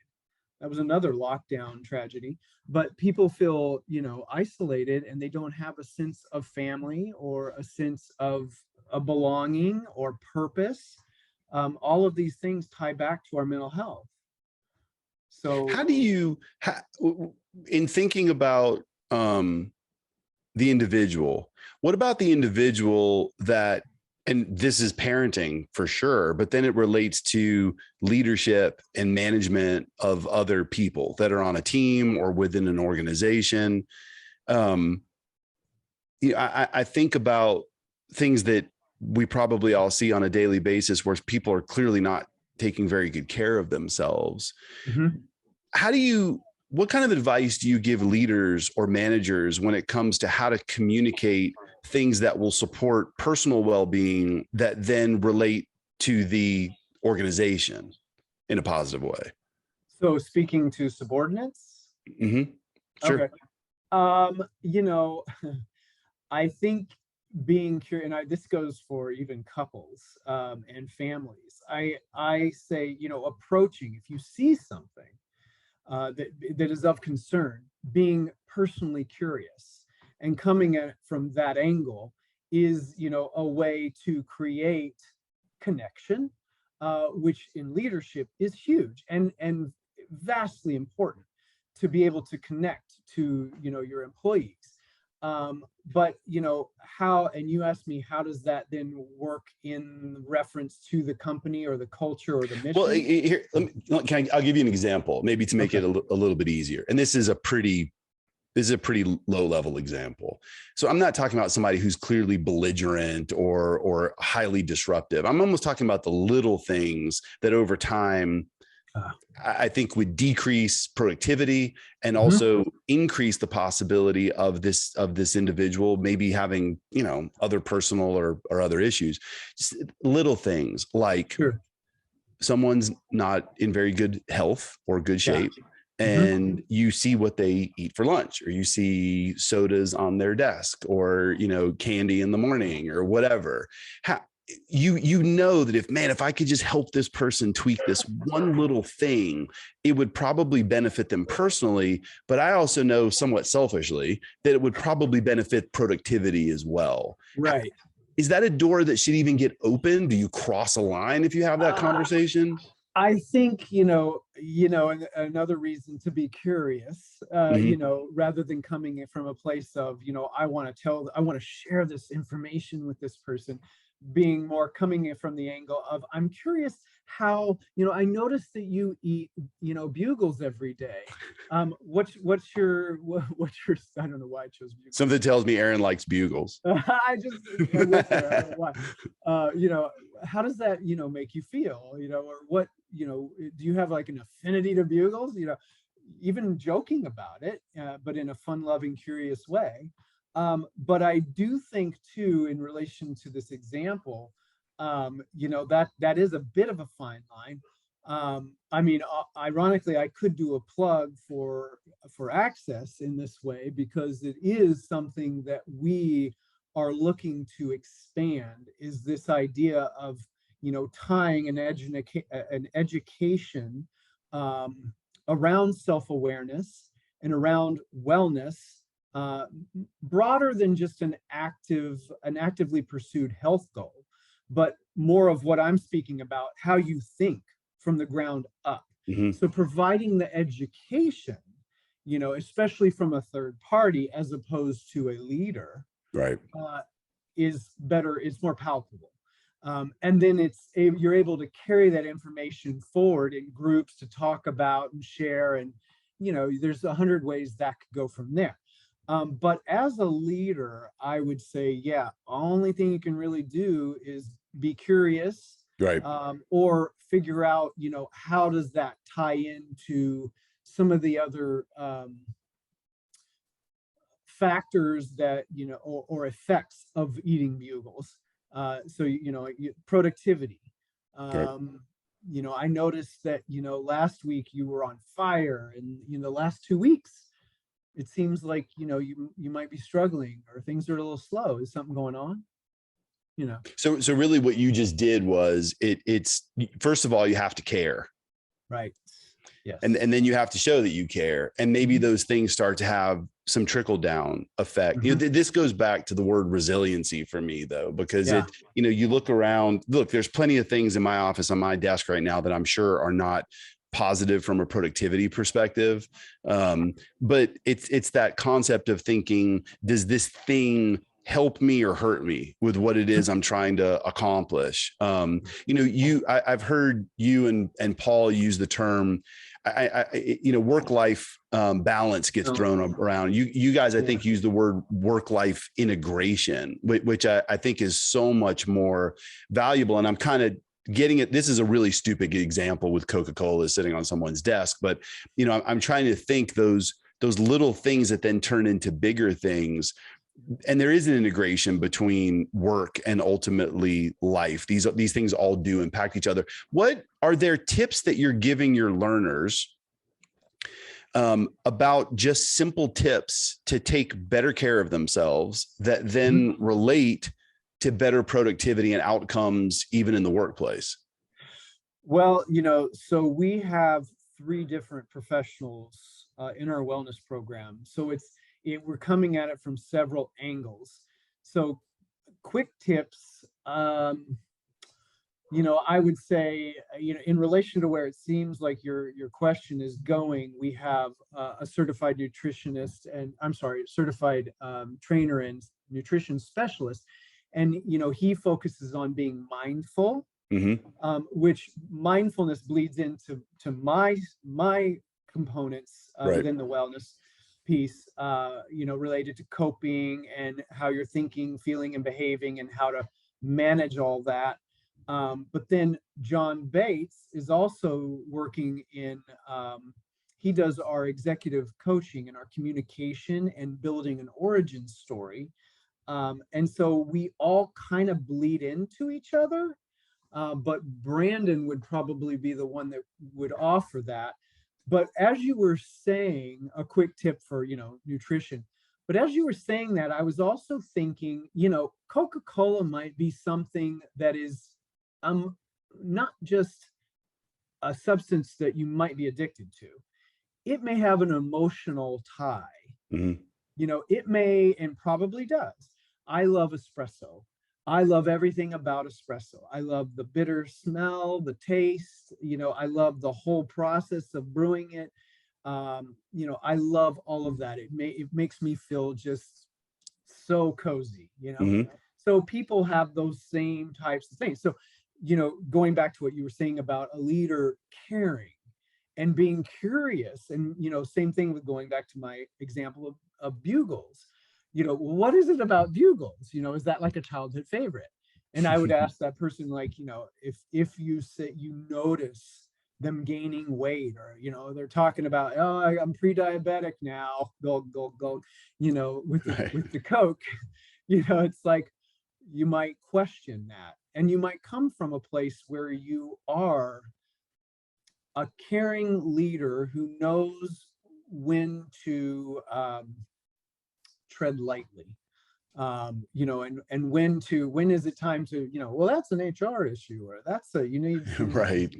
That was another lockdown tragedy. But people feel, isolated, and they don't have a sense of family or a sense of a belonging or purpose. All of these things tie back to our mental health. So how do you, in thinking about the individual, what about the individual that, and this is parenting for sure, but then it relates to leadership and management of other people that are on a team or within an organization. I think about things that we probably all see on a daily basis where people are clearly not taking very good care of themselves. mm-hmm. What kind of advice do you give leaders or managers when it comes to how to communicate things that will support personal well-being that then relate to the organization in a positive way? So speaking to subordinates? Mm-hmm. Sure. Okay. I think being curious, and this goes for even couples and families. I say, approaching, if you see something that is of concern, being personally curious and coming at it from that angle is, a way to create connection, which in leadership is huge and vastly important, to be able to connect to, your employees. But how, and you asked me, how does that then work in reference to the company or the culture or the mission? Well, here, I'll give you an example, maybe to make it a little bit easier. And this is a pretty low level example. So I'm not talking about somebody who's clearly belligerent or highly disruptive. I'm almost talking about the little things that over time, I think would decrease productivity and also increase the possibility of this individual maybe having, other personal or other issues. Just little things like someone's not in very good health or good shape, and you see what they eat for lunch, or you see sodas on their desk, or, candy in the morning or whatever. You know that if I could just help this person tweak this one little thing, it would probably benefit them personally. But I also know, somewhat selfishly, that it would probably benefit productivity as well. Right. Is that a door that should even get open? Do you cross a line if you have that conversation? I think, another reason to be curious, rather than coming from a place of, I want to share this information with this person, being more coming from the angle of, I'm curious how, I noticed that you eat, bugles every day. What's your, I don't know why I chose bugles. Something tells me Aaron likes bugles. I don't know why. How does that, make you feel, or what, do you have like an affinity to bugles, even joking about it, but in a fun loving, curious way. But I do think too, in relation to this example, that is a bit of a fine line. Ironically, I could do a plug for Access in this way, because it is something that we are looking to expand, is this idea of, tying an education around self-awareness and around wellness, broader than just an actively pursued health goal, but more of what I'm speaking about, how you think from the ground up. So providing the education, especially from a third party as opposed to a leader, right, is better, it's more palpable. And then you're able to carry that information forward in groups to talk about and share, and there's 100 ways that could go from there. But as a leader, I would say, only thing you can really do is be curious, right, or figure out, how does that tie into some of the other factors that, or effects of eating bugles. So, productivity. I noticed that, last week you were on fire, and, the last 2 weeks, it seems like, you might be struggling, or things are a little slow. Is something going on? So really what you just did was it's first of all, you have to care. Right. Yes. And then you have to show that you care. And maybe those things start to have some trickle down effect. You know, this goes back to the word resiliency for me, though, because it, you know, you look around, look, there's plenty of things in my office on my desk right now that I'm sure are not positive from a productivity perspective. But it's that concept of thinking, does this thing help me or hurt me with what it is I'm trying to accomplish? You know, I've heard you and Paul use the term, you know, work-life balance gets thrown around. You guys, I think, use the word work-life integration, which I think is so much more valuable. And I'm kind of getting it. This is a really stupid example with Coca-Cola sitting on someone's desk, but you know, I'm trying to think those little things that then turn into bigger things. And there is an integration between work and ultimately life. These things all do impact each other. What are there tips that you're giving your learners about just simple tips to take better care of themselves that then relate to better productivity and outcomes, even in the workplace? Well, you know, so we have 3 different professionals in our wellness program. So we're coming at it from several angles. So quick tips, you know, I would say, you know, in relation to where it seems like your question is going, we have a certified nutritionist and certified trainer and nutrition specialist. And, you know, he focuses on being mindful, which mindfulness bleeds into my components within the wellness piece, you know, related to coping and how you're thinking, feeling, and behaving, and how to manage all that. But then John Bates is also working in, he does our executive coaching and our communication and building an origin story. And so we all kind of bleed into each other, but Brandon would probably be the one that would offer that. But as you were saying, a quick tip for, you know, nutrition, but as you were saying that, I was also thinking, you know, Coca-Cola might be something that is not just a substance that you might be addicted to. It may have an emotional tie. You know, it may, and probably does. I love espresso. I love everything about espresso. I love the bitter smell, the taste, you know, I love the whole process of brewing it. You know, I love all of that. It makes me feel just so cozy, you know? So people have those same types of things. So, you know, going back to what you were saying about a leader caring and being curious, and, you know, same thing with going back to my example of bugles. You know, what is it about bugles? You know, is that like a childhood favorite? And I would ask that person, like, you know, if you say you notice them gaining weight, or, you know, they're talking about, oh, I'm pre-diabetic now, go, you know, with the Coke, you know, it's like, you might question that. And you might come from a place where you are a caring leader who knows when to tread lightly, you know, and when is it time to, you know, well, that's an HR issue, or that's you need right,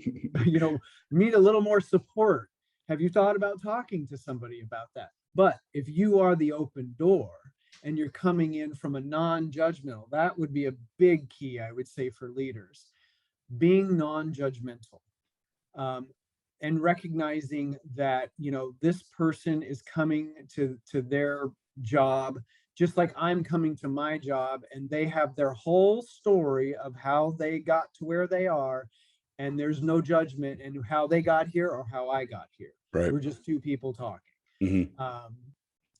you know, need a little more support. Have you thought about talking to somebody about that? But if you are the open door and you're coming in from a non-judgmental, that would be a big key, I would say, for leaders, being non-judgmental, and recognizing that, you know, this person is coming to their job just like I'm coming to my job, and they have their whole story of how they got to where they are, and there's no judgment in how they got here or how I got here. Right. We're just 2 people talking.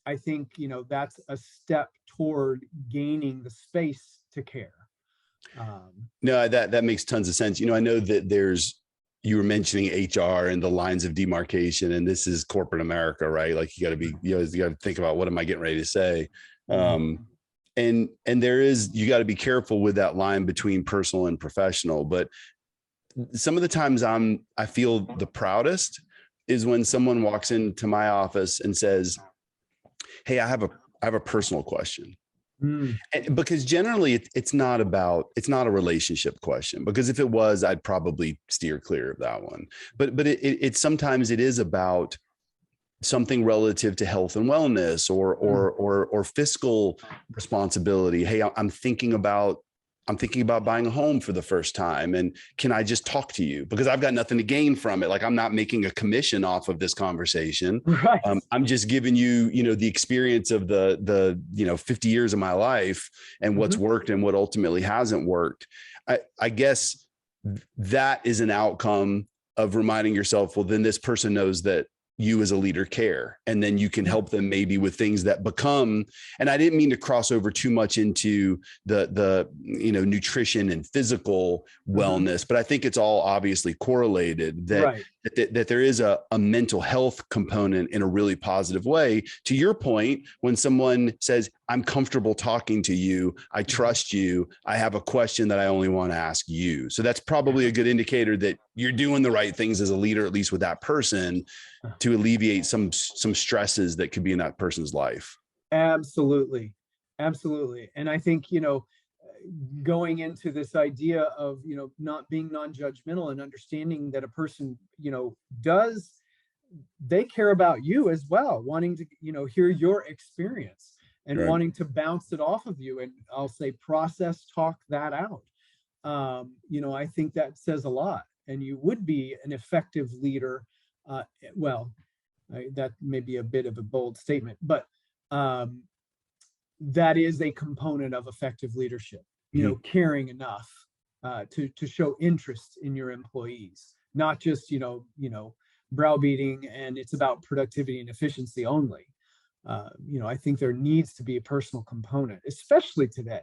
I think, you know, that's a step toward gaining the space to care. No, that makes tons of sense. You know, I know that you were mentioning HR and the lines of demarcation, and this is corporate America, right? Like, you got to think about, what am I getting ready to say? And you got to be careful with that line between personal and professional. But some of the times I feel the proudest is when someone walks into my office and says, hey, I have a personal question. Because generally it's not a relationship question, because if it was, I'd probably steer clear of that one. But it sometimes it is about something relative to health and wellness or fiscal responsibility. Hey, I'm thinking about buying a home for the first time. And can I just talk to you? Because I've got nothing to gain from it. Like, I'm not making a commission off of this conversation. Right. I'm just giving you, the experience of the 50 years of my life and what's worked and what ultimately hasn't worked. I guess that is an outcome of reminding yourself, well, then this person knows that you as a leader care, and then you can help them maybe with things that become, and I didn't mean to cross over too much into the nutrition and physical wellness, but I think it's all obviously correlated, that there is a mental health component in a really positive way. To your point, when someone says, I'm comfortable talking to you, I trust you, I have a question that I only want to ask you. So that's probably a good indicator that you're doing the right things as a leader, at least with that person, to alleviate some stresses that could be in that person's life. Absolutely. And I think, going into this idea of, not being non-judgmental and understanding that a person, they care about you as well, wanting to, hear your experience and wanting to bounce it off of you. And I'll say talk that out. I think that says a lot, and you would be an effective leader. That may be a bit of a bold statement, but that is a component of effective leadership, caring enough to show interest in your employees, not just, browbeating and it's about productivity and efficiency only. I think there needs to be a personal component, especially today,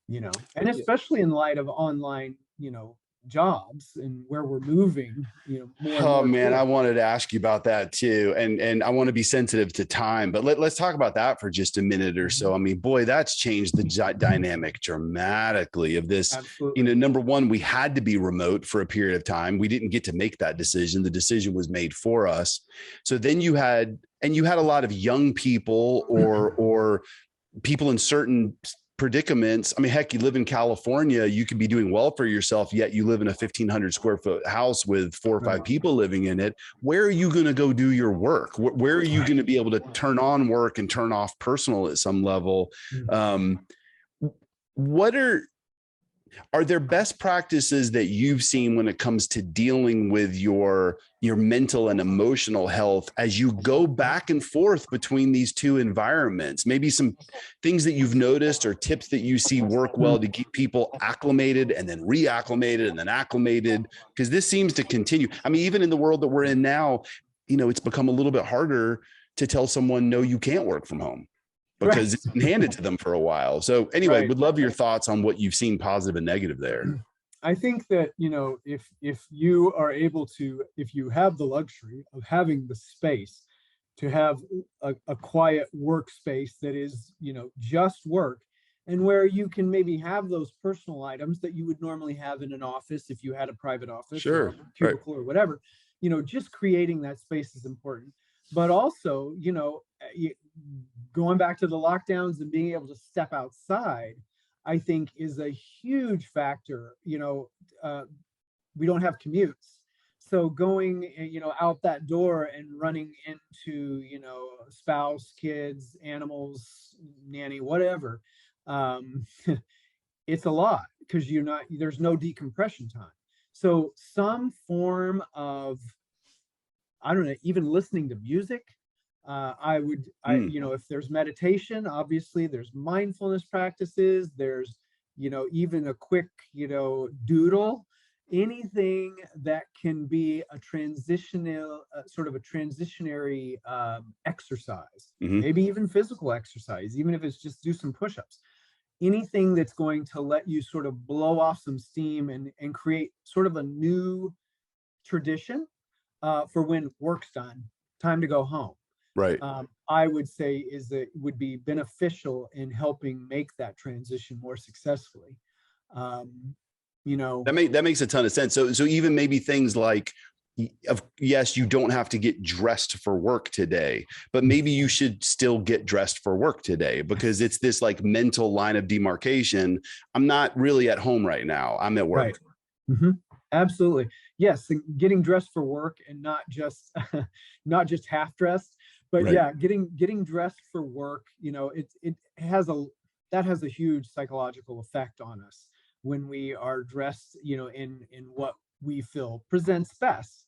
and especially in light of online, jobs and where we're moving, more man, I wanted to ask you about that too. And I want to be sensitive to time, but let's talk about that for just a minute or so. I mean, boy, that's changed the dynamic dramatically of this. Absolutely. Number one, we had to be remote for a period of time. We didn't get to make that decision. The decision was made for us. So then you had a lot of young people or people in certain predicaments. I mean, heck, you live in California, you could be doing well for yourself, yet you live in a 1,500 square foot house with 4 or 5 people living in it. Where are you going to go do your work? Where are you going to be able to turn on work and turn off personal at some level? Are there best practices that you've seen when it comes to dealing with your mental and emotional health as you go back and forth between these two environments? Maybe some things that you've noticed or tips that you see work well to keep people acclimated and then reacclimated and then acclimated, because this seems to continue. I mean, even in the world that we're in now, it's become a little bit harder to tell someone, no, you can't work from home, because it's been handed to them for a while. So anyway, would love your thoughts on what you've seen positive and negative there. I think that, if you are able to, if you have the luxury of having the space to have a quiet workspace that is, just work, and where you can maybe have those personal items that you would normally have in an office if you had a private office, or cubicle or whatever, just creating that space is important. But also, going back to the lockdowns and being able to step outside, I think is a huge factor. We don't have commutes. So going, out that door and running into, spouse, kids, animals, nanny, whatever, it's a lot, because there's no decompression time. So some form of, I don't know, even listening to music. If there's meditation, obviously there's mindfulness practices, there's, even a quick, doodle, anything that can be a transitional, sort of a transitionary exercise, maybe even physical exercise, even if it's just do some push-ups, anything that's going to let you sort of blow off some steam and create sort of a new tradition for when work's done, time to go home. Right. I would say would be beneficial in helping make that transition more successfully. That makes a ton of sense. So even maybe things like yes, you don't have to get dressed for work today, but maybe you should still get dressed for work today, because it's this like mental line of demarcation. I'm not really at home right now. I'm at work. Right. Mm-hmm. Absolutely. Yes. Getting dressed for work, and not just not just half dressed, but Right. yeah, getting dressed for work, it has that has a huge psychological effect on us when we are dressed, in what we feel presents best.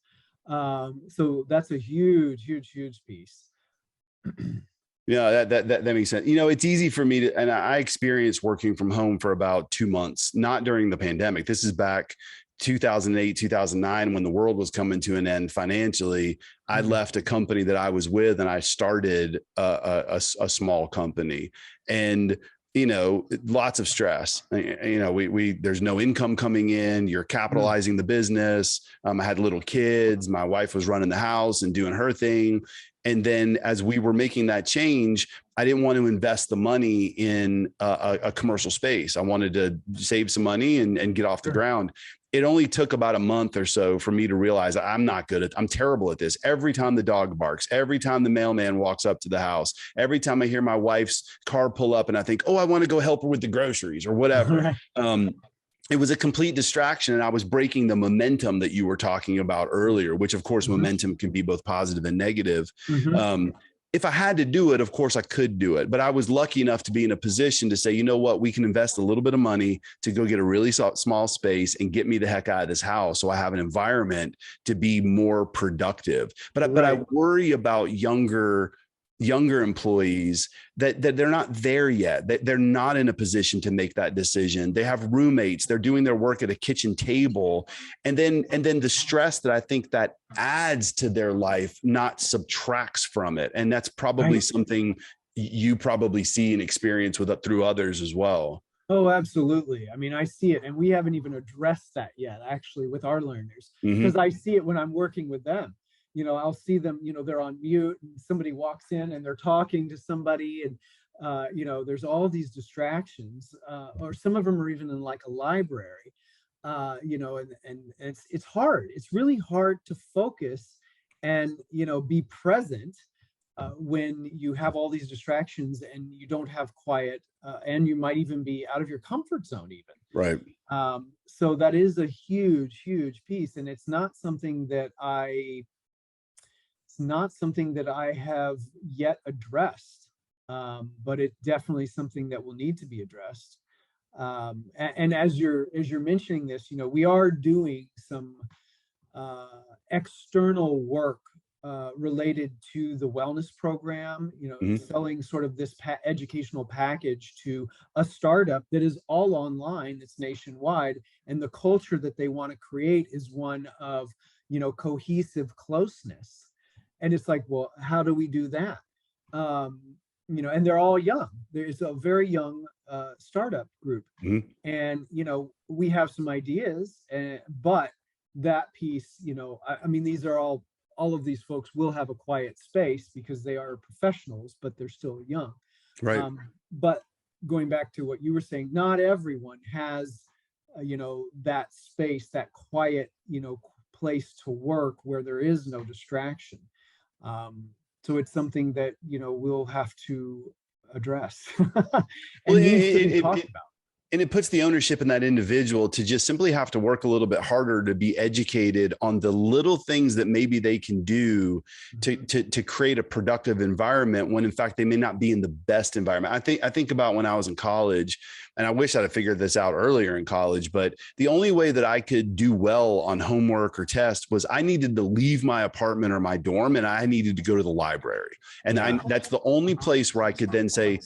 So that's a huge piece. Yeah, that makes sense. It's easy for me to, and I experienced working from home for about 2 months, not during the pandemic. This is back 2008, 2009, when the world was coming to an end financially. I left a company that I was with, and I started a small company, and lots of stress. We there's no income coming in. You're capitalizing the business. I had little kids. My wife was running the house and doing her thing. And then as we were making that change, I didn't want to invest the money in a commercial space. I wanted to save some money and get off the ground. It only took about a month or so for me to realize I'm terrible at this. Every time the dog barks, every time the mailman walks up to the house, every time I hear my wife's car pull up and I think, oh, I want to go help her with the groceries or whatever. It was a complete distraction, and I was breaking the momentum that you were talking about earlier, which of course momentum can be both positive and negative. If I had to do it, of course I could do it, but I was lucky enough to be in a position to say, you know what, we can invest a little bit of money to go get a really small space and get me the heck out of this house, so I have an environment to be more productive. But I worry about younger employees that they're not there yet, that they're not in a position to make that decision. They have roommates, they're doing their work at a kitchen table, and then the stress that I think that adds to their life, not subtracts from it. And that's probably something you probably see and experience through others as well. Oh, absolutely. I mean, I see it, and we haven't even addressed that yet, actually, with our learners, because I see it when I'm working with them. I'll see them, they're on mute, and somebody walks in and they're talking to somebody, and there's all these distractions, or some of them are even in like a library, and it's hard. It's really hard to focus and be present when you have all these distractions and you don't have quiet, and you might even be out of your comfort zone even. Right. So that is a huge piece, and it's not something that I have yet addressed, but it's definitely something that will need to be addressed. And as you're mentioning this, we are doing some external work related to the wellness program, selling sort of this educational package to a startup that is all online, that's nationwide, and the culture that they want to create is one of cohesive closeness. And it's like, well, how do we do that? And they're all young. There's a very young startup group, and we have some ideas, but that piece, I mean, these are all of these folks will have a quiet space because they are professionals, but they're still young. Right. But going back to what you were saying, not everyone has, that space, that quiet, place to work where there is no distraction. So it's something that we'll have to address and needs to be talked about. And it puts the ownership in that individual to just simply have to work a little bit harder to be educated on the little things that maybe they can do to create a productive environment, when in fact they may not be in the best environment. I think about when I was in college, and I wish I'd have figured this out earlier in college, but the only way that I could do well on homework or test was I needed to leave my apartment or my dorm, and I needed to go to the library. And that's the only place where I could then say,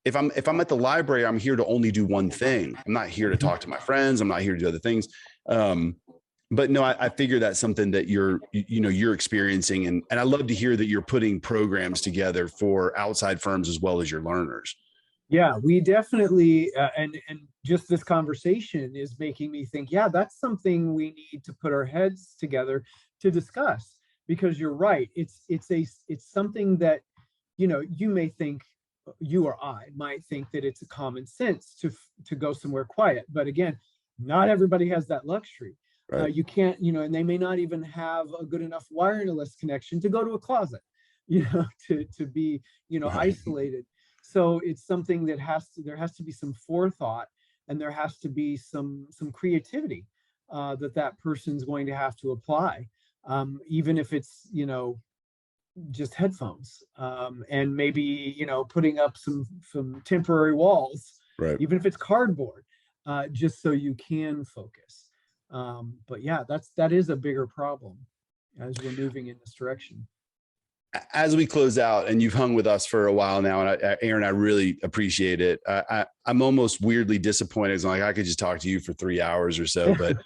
if I'm at the library, I'm here to only do one thing. I'm not here to talk to my friends. I'm not here to do other things. But no, I figure that's something that you're experiencing. And I love to hear that you're putting programs together for outside firms as well as your learners. Yeah, we definitely, and just this conversation is making me think, yeah, that's something we need to put our heads together to discuss, because you're right. It's something that, you may think, you or I might think that it's a common sense to go somewhere quiet. But again, not everybody has that luxury. Right. You can't, and they may not even have a good enough wireless connection to go to a closet, to be, Right. isolated. So it's something that there has to be some forethought, and there has to be some creativity that person's going to have to apply, even if it's, just headphones, and maybe, putting up some temporary walls, Right. even if it's cardboard, just so you can focus. But yeah, that is a bigger problem as we're moving in this direction. As we close out, and you've hung with us for a while now, and Aaron, I really appreciate it. I'm almost weirdly disappointed. It's like I could just talk to you for 3 hours or so, but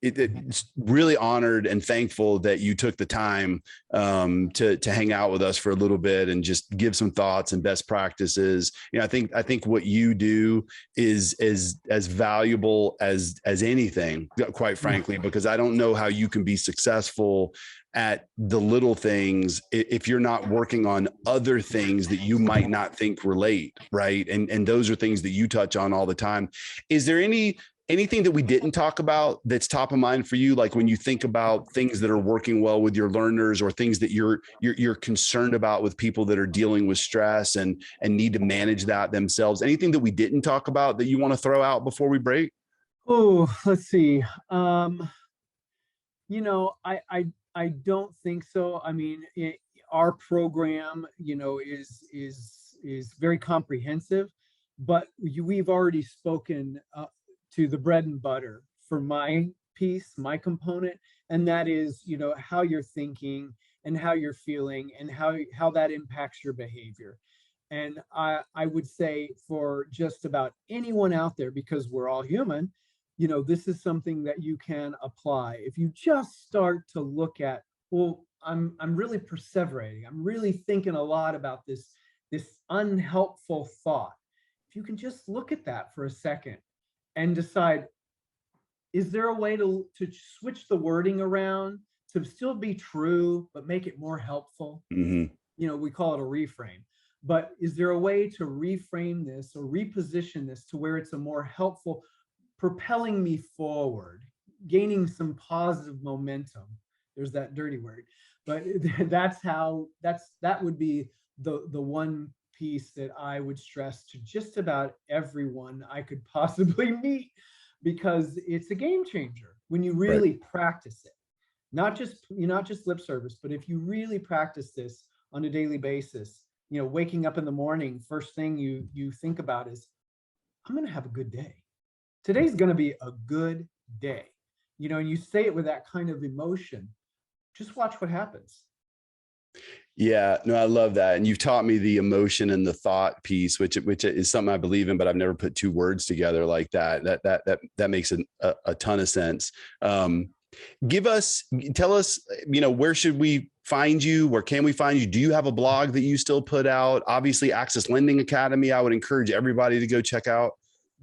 it's really honored and thankful that you took the time to hang out with us for a little bit and just give some thoughts and best practices. I think what you do is as valuable as anything, quite frankly, because I don't know how you can be successful at the little things if you're not working on other things that you might not think relate, right? And those are things that you touch on all the time. Is there anything that we didn't talk about that's top of mind for you, like when you think about things that are working well with your learners, or things that you're concerned about with people that are dealing with stress and need to manage that themselves? Anything that we didn't talk about that you want to throw out before we break? Oh, let's see. I don't think so. I mean, our program, is very comprehensive, but we've already spoken to the bread and butter for my piece, my component, and that is, how you're thinking and how you're feeling and how that impacts your behavior. And I would say for just about anyone out there, because we're all human, this is something that you can apply. If you just start to look at, well, I'm really perseverating. I'm really thinking a lot about this unhelpful thought. If you can just look at that for a second and decide, is there a way to switch the wording around to still be true, but make it more helpful? Mm-hmm. We call it a reframe. But is there a way to reframe this or reposition this to where it's a more helpful, propelling me forward, gaining some positive momentum? There's that dirty word, but that would be the one piece that I would stress to just about everyone I could possibly meet, because it's a game changer when you really practice it. Not just lip service, but if you really practice this on a daily basis, waking up in the morning, first thing you think about is, I'm going to have a good day. Today's going to be a good day. And you say it with that kind of emotion. Just watch what happens. Yeah, no, I love that. And you've taught me the emotion and the thought piece, which is something I believe in, but I've never put two words together like that. That makes a ton of sense. Tell us, where should we find you? Where can we find you? Do you have a blog that you still put out? Obviously, Access Lending Academy, I would encourage everybody to go check out.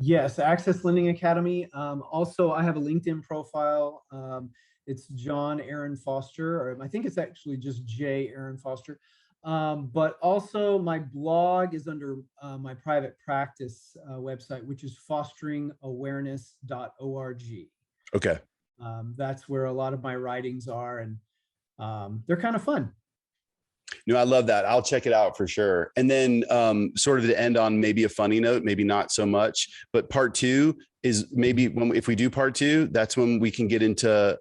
Yes, Access Lending Academy. Also, I have a LinkedIn profile. It's John Aaron Foster, or I think it's actually just J. Aaron Foster. But also my blog is under my private practice website, which is fosteringawareness.org. Okay. That's where a lot of my writings are, and they're kind of fun. No, I love that. I'll check it out for sure. And then sort of to end on maybe a funny note, maybe not so much, but part two is maybe if we do part two, that's when we can get into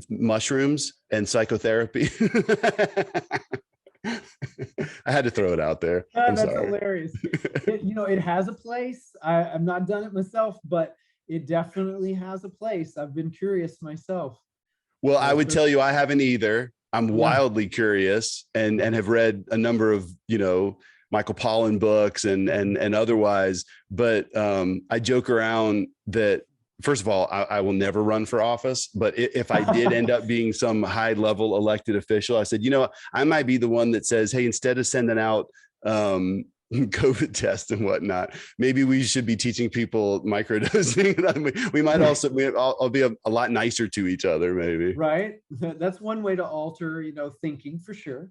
mushrooms and psychotherapy. I had to throw it out there. That's hilarious. It has a place. I've not done it myself, but it definitely has a place. I've been curious myself. Well, I would tell you I haven't either. I'm wildly curious and have read a number of, Michael Pollan books and otherwise, but I joke around that, first of all, I will never run for office, but if I did end up being some high level elected official, I said, I might be the one that says, hey, instead of sending out COVID test and whatnot. Maybe we should be teaching people microdosing. We might also I'll be a lot nicer to each other, maybe. Right. That's one way to alter, thinking for sure.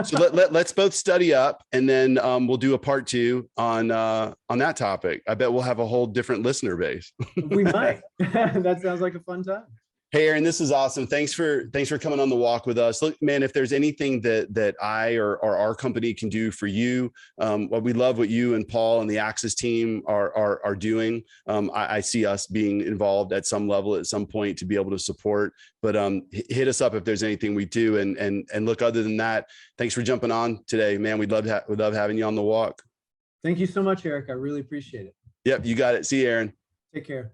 So let's both study up, and then we'll do a part 2 on that topic. I bet we'll have a whole different listener base. We might. That sounds like a fun time. Hey, Aaron, this is awesome. Thanks for coming on the walk with us. Look, man, if there's anything that I or our company can do for you, we love what you and Paul and the Axis team are doing. I see us being involved at some level at some point to be able to support. But hit us up if there's anything we do. And look, other than that, thanks for jumping on today, man. We'd love having you on the walk. Thank you so much, Eric. I really appreciate it. Yep, you got it. See you, Aaron. Take care.